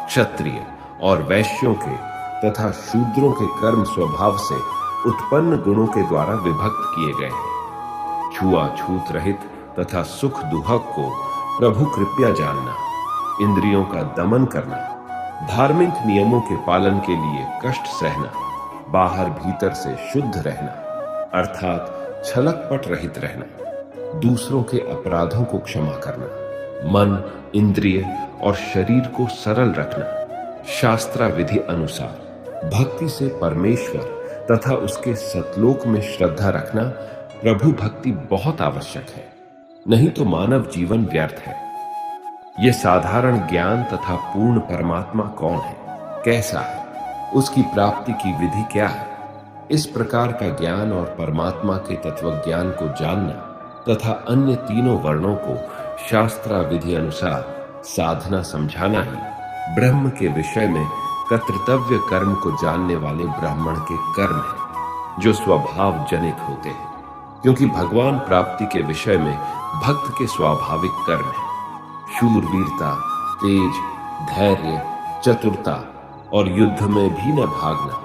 क्षत्रिय और वैश्यों के तथा शूद्रों के कर्म स्वभाव से उत्पन्न गुणों के द्वारा विभक्त किए गए हैं। छुआछूत रहित तथा सुख दुहक को प्रभु कृपया जानना, इंद्रियों का दमन करना, धार्मिक नियमों के पालन के लिए कष्ट सहना, बाहर भीतर से शुद्ध रहना अर्थात छलकपट रहित रहना, दूसरों के अपराधों को क्षमा करना, मन, इंद्रिय और शरीर को सरल रखना, शास्त्रा विधि अनुसार भक्ति से परमेश्वर तथा उसके सतलोक में श्रद्धा रखना प्रभु भक्ति बहुत आवश्यक है, नहीं तो मानव जीवन व्यर्थ है। यह साधारण ज्ञान तथा पूर्ण परमात्मा कौन है, कैसा है, उसकी प्राप्ति की विधि क्या है, इस प्रकार का ज्ञान और परमात्मा के तत्व ज्ञान को जानना तथा अन्य तीनों वर्णों को शास्त्रा विधि अनुसार साधना समझाना ही ब्रह्म के विषय में कर्तव्य कर्म को जानने वाले ब्राह्मण के कर्म है, जो स्वभाव जनित होते हैं, क्योंकि भगवान प्राप्ति के विषय में भक्त के स्वाभाविक कर्म है। शूरवीरता, तेज, धैर्य, चतुरता और युद्ध में भी न भागना,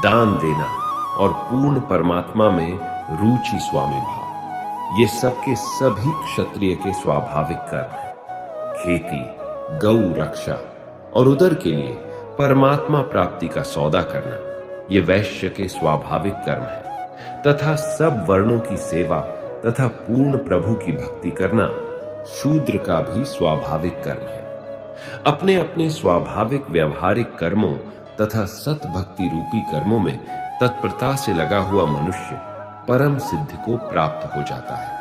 दान देना और पूर्ण परमात्मा में रुचि स्वामी भाव, ये सब के सभी क्षत्रिय के स्वाभाविक कर्म है। खेती, गौ रक्षा और उदर के लिए परमात्मा प्राप्ति का सौदा करना, ये वैश्य के स्वाभाविक कर्म है, तथा सब वर्णों की सेवा तथा पूर्ण प्रभु की भक्ति करना शूद्र का भी स्वाभाविक कर्म है। अपने अपने स्वाभाविक व्यवहारिक कर्मों तथा सत भक्ति रूपी कर्मों में तत्परता से लगा हुआ मनुष्य परम सिद्धि को प्राप्त हो जाता है।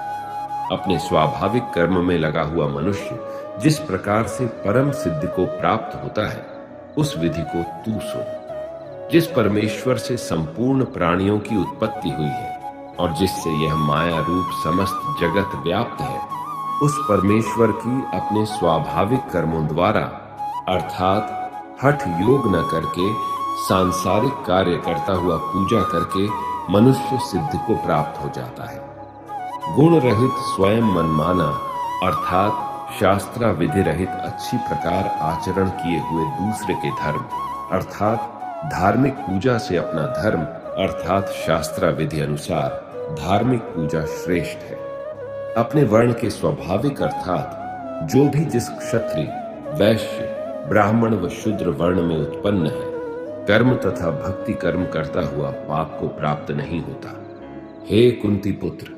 अपने स्वाभाविक कर्म में लगा हुआ मनुष्य जिस प्रकार से परम सिद्धि को प्राप्त होता है, उस विधि को तू सुन। जिस परमेश्वर से संपूर्ण प्राणियों की उत्पत्ति हुई है और जिससे यह माया रूप समस्त जगत व्याप्त है, उस परमेश्वर की अपने स्वाभाविक कर्मों द्वारा अर्थात हठ योग न करके सांसारिक कार्य करता हुआ पूजा करके मनुष्य सिद्धि को प्राप्त हो जाता है। गुण रहित स्वयं मनमाना अर्थात शास्त्रा विधि रहित अच्छी प्रकार आचरण किए हुए दूसरे के धर्म अर्थात धार्मिक पूजा से अपना धर्म अर्थात शास्त्रा विधि अनुसार धार्मिक पूजा श्रेष्ठ है। अपने वर्ण के स्वाभाविक अर्थात जो भी जिस क्षत्रिय, वैश्य, ब्राह्मण व शूद्र वर्ण में उत्पन्न है, कर्म तथा भक्ति कर्म करता हुआ पाप को प्राप्त नहीं होता। हे कुंती पुत्र,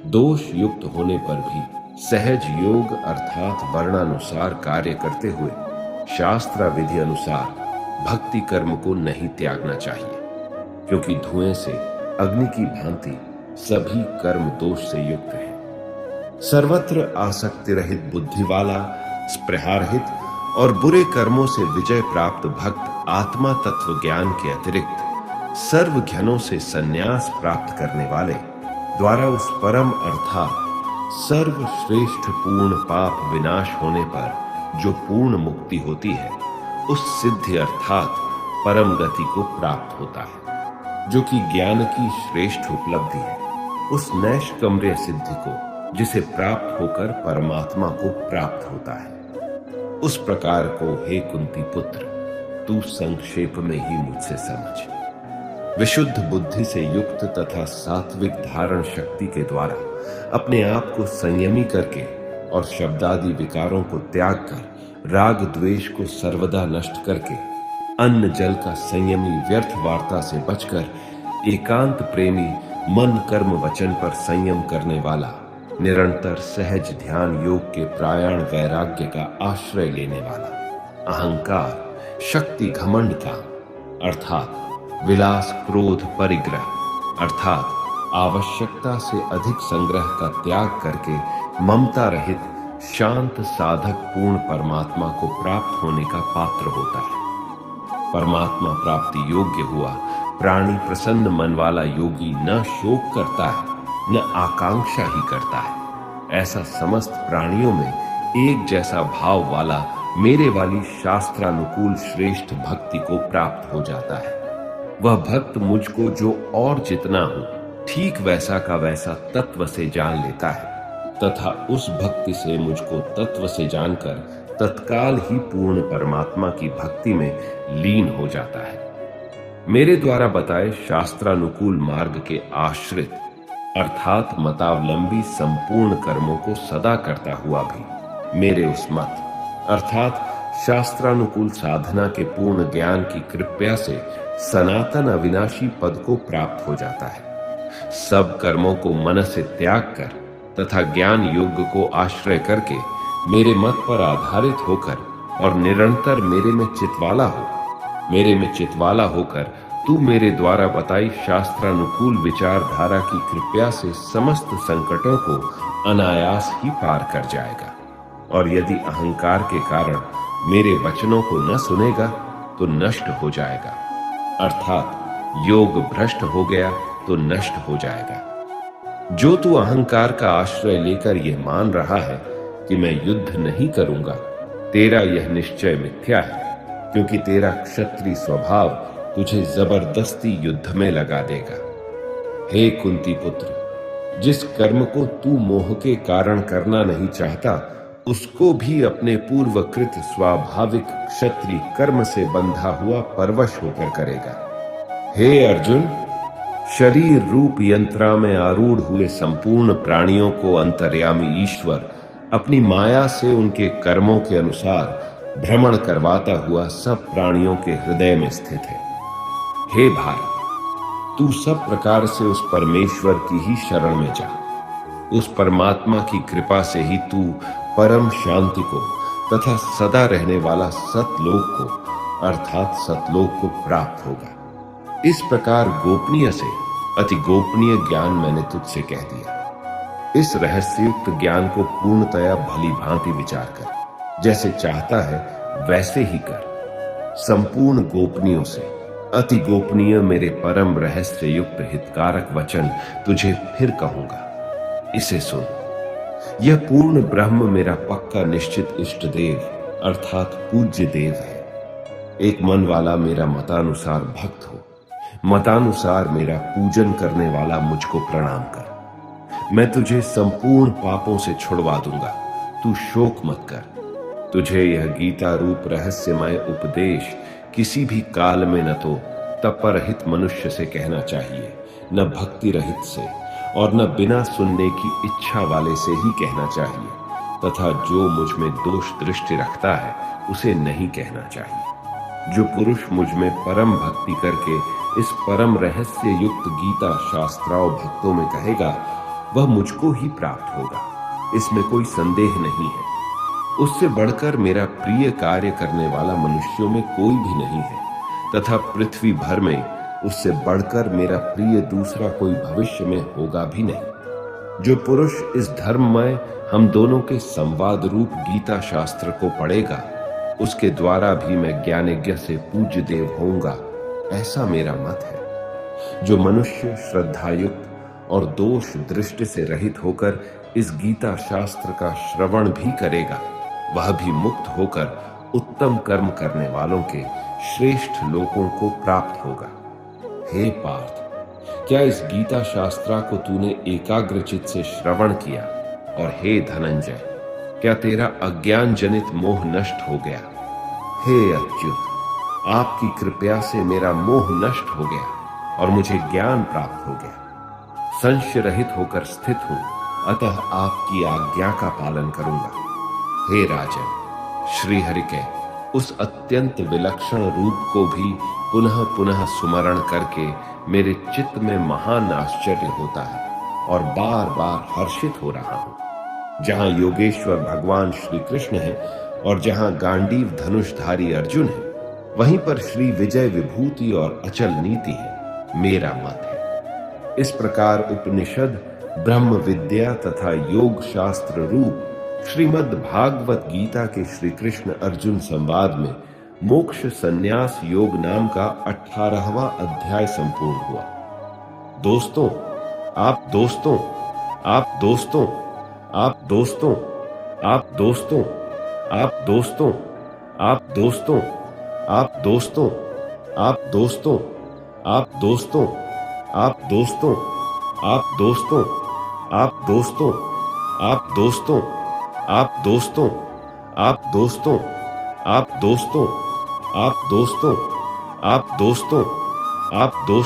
दोष युक्त होने पर भी सहज योग अर्थात वर्णानुसार कार्य करते हुए शास्त्रा विधि अनुसार भक्ति कर्म को नहीं त्यागना चाहिए, क्योंकि धुएं से अग्नि की भांति सभी कर्म दोष से युक्त है। सर्वत्र आसक्ति रहित बुद्धि वाला, स्पृहा रहित और बुरे कर्मों से विजय प्राप्त भक्त आत्मा तत्व ज्ञान के अतिरिक्त सर्व घ्नों से संन्यास प्राप्त करने वाले द्वारा उस परम अर्थात सर्वश्रेष्ठ पूर्ण पाप विनाश होने पर जो पूर्ण मुक्ति होती है, उस सिद्धि अर्थात परम गति को प्राप्त होता है, जो कि ज्ञान की श्रेष्ठ उपलब्धि है। उस नैष्कर्म्य सिद्धि को जिसे प्राप्त होकर परमात्मा को प्राप्त होता है, उस प्रकार को हे कुंती पुत्र तू संक्षेप में ही मुझसे समझ। विशुद्ध बुद्धि से युक्त तथा सात्विक धारण शक्ति के द्वारा अपने आप को संयमी करके और शब्दादि विकारों को त्याग कर राग द्वेष को सर्वदा नष्ट करके अन्न जल का संयमी व्यर्थ वार्ता से बचकर एकांत प्रेमी मन कर्म वचन पर संयम करने वाला, निरंतर सहज ध्यान योग के प्रायण वैराग्य का आश्रय लेने वाला, अहंकार शक्ति घमंड का अर्थात विलास क्रोध परिग्रह अर्थात आवश्यकता से अधिक संग्रह का त्याग करके ममता रहित शांत साधक पूर्ण परमात्मा को प्राप्त होने का पात्र होता है। परमात्मा प्राप्ति योग्य हुआ प्राणी प्रसन्न मन वाला योगी न शोक करता है न आकांक्षा ही करता है। ऐसा समस्त प्राणियों में एक जैसा भाव वाला मेरे वाली शास्त्रानुकूल श्रेष्ठ भक्ति को प्राप्त हो जाता है। वह भक्त मुझको जो और जितना हूं ठीक वैसा का वैसा तत्व से जान लेता है तथा उस भक्ति से मुझको तत्व से जानकर तत्काल ही पूर्ण परमात्मा की भक्ति में लीन हो जाता है। मेरे द्वारा बताए शास्त्रानुकूल मार्ग के आश्रित अर्थात मतावलंबी संपूर्ण कर्मों को सदा करता हुआ भी मेरे उस मत अर्थात शास्त्रानुकूल साधना के पूर्ण ज्ञान की कृपया से सनातन अविनाशी पद को प्राप्त हो जाता है। सब कर्मों को मन से त्याग कर तथा ज्ञान योग को आश्रय करके मेरे मत पर आधारित होकर और निरंतर मेरे में चितवाला होकर तू मेरे द्वारा बताई शास्त्रानुकूल विचारधारा की कृपया से समस्त संकटों को अनायास ही पार कर जाएगा। और यदि अहंकार के कारण मेरे वचनों को न सुनेगा तो नष्ट हो जाएगा, अर्थात योग भ्रष्ट हो गया तो नष्ट हो जाएगा। जो तू अहंकार का आश्रय लेकर यह मान रहा है कि मैं युद्ध नहीं करूंगा, तेरा यह निश्चय मिथ्या है, क्योंकि तेरा क्षत्रिय स्वभाव तुझे जबरदस्ती युद्ध में लगा देगा। हे कुंती पुत्र, जिस कर्म को तू मोह के कारण करना नहीं चाहता उसको भी अपने पूर्वकृत स्वाभाविक क्षत्रिय कर्म से बंधा हुआ परवश होकर करेगा। हे अर्जुन, शरीर रूप यंत्रा में आरूढ़ हुए संपूर्ण प्राणियों को अंतर्यामी ईश्वर अपनी माया से उनके कर्मों के अनुसार भ्रमण करवाता हुआ सब प्राणियों के हृदय में स्थित है। हे भाई, तू सब प्रकार से उस परमेश्वर की ही शरण में जा। उस परमात्मा की कृपा से ही तू परम शांति को तथा सदा रहने वाला सतलोक को अर्थात सतलोक को प्राप्त होगा। इस प्रकार गोपनीय से अति गोपनीय ज्ञान मैंने तुझसे कह दिया। इस रहस्ययुक्त ज्ञान को पूर्णतया भली भांति विचार कर, जैसे चाहता है वैसे ही कर। संपूर्ण गोपनीयों से अति गोपनीय मेरे परम रहस्य युक्त हितकारक वचन तुझे फिर कहूंगा, इसे सुन। यह पूर्ण ब्रह्म मेरा पक्का निश्चित इष्ट देव अर्थात पूज्य देव है। एक मन वाला मेरा मतानुसार भक्त हो, मतानुसार मेरा पूजन करने वाला मुझको प्रणाम कर। मैं तुझे संपूर्ण पापों से छुड़वा दूंगा, तू शोक मत कर। तुझे यह गीता रूप रहस्यमय उपदेश किसी भी काल में न तो तपरहित मनुष्य से कहना चाहिए, न भक्ति रहित से, और न बिना सुनने की इच्छा वाले से ही कहना चाहिए, तथा जो मुझ में दोष दृष्टि रखता है उसे नहीं कहना चाहिए। जो पुरुष मुझ में परम भक्ति करके इस परम रहस्य युक्त गीता शास्त्राओं भक्तों में कहेगा, वह मुझको ही प्राप्त होगा, इसमें कोई संदेह नहीं है। उससे बढ़कर मेरा प्रिय कार्य करने वाला मनुष्यों में कोई भी नहीं है, तथा पृथ्वी भर में उससे बढ़कर मेरा प्रिय दूसरा कोई भविष्य में होगा भी नहीं। जो पुरुष इस धर्ममय हम दोनों के संवाद रूप गीता शास्त्र को पढ़ेगा, उसके द्वारा भी मैं ज्ञानज्ञ से पूज्य देव होऊंगा, ऐसा मेरा मत है। जो मनुष्य श्रद्धायुक्त और दोष दृष्टि से रहित होकर इस गीता शास्त्र का श्रवण भी करेगा, वह भी मुक्त होकर उत्तम कर्म करने वालों के श्रेष्ठ लोकों को प्राप्त होगा। हे पार्थ, क्या इस गीता शास्त्रा को तूने एकाग्र चित्त से श्रवण किया? और हे धनंजय, क्या तेरा अज्ञान जनित मोह नष्ट हो गया? हे अच्युत, आपकी कृपया से मेरा मोह नष्ट हो गया और मुझे ज्ञान प्राप्त हो गया। संशय रहित होकर स्थित हूं, अतः आपकी आज्ञा का पालन करूंगा। हे राजन, श्री हरि के उस अत्यंत विलक्षण रूप को भी पुनः पुनः स्मरण करके मेरे चित्त में महान आश्चर्य होता है और बार बार हर्षित हो रहा हूं। जहां योगेश्वर भगवान श्री कृष्ण है और जहां गांडीव धनुषधारी अर्जुन है, वहीं पर श्री विजय विभूति और अचल नीति है, मेरा मत है। इस प्रकार उपनिषद, ब्रह्म विद्या तथा योग शास्त्र रूप श्रीमद् भागवत गीता के श्री कृष्ण अर्जुन संवाद में मोक्ष संन्यास योग नाम का 18वां अध्याय संपूर्ण हुआ। दोस्तों, आप दोस्तों, आप दोस्तों, आप दोस्तों, आप दोस्तों, आप दोस्तों, आप दोस्तों, आप दोस्तों, आप दोस्तों, आप दोस्तों, आप दोस्तों, आप दोस्तों, आप दोस्तों, आप दोस्तों, आप दोस्तों, आप दोस्तों, आप दोस्तों, आप दोस्तों, आप दोस्तों, आप दोस्तों,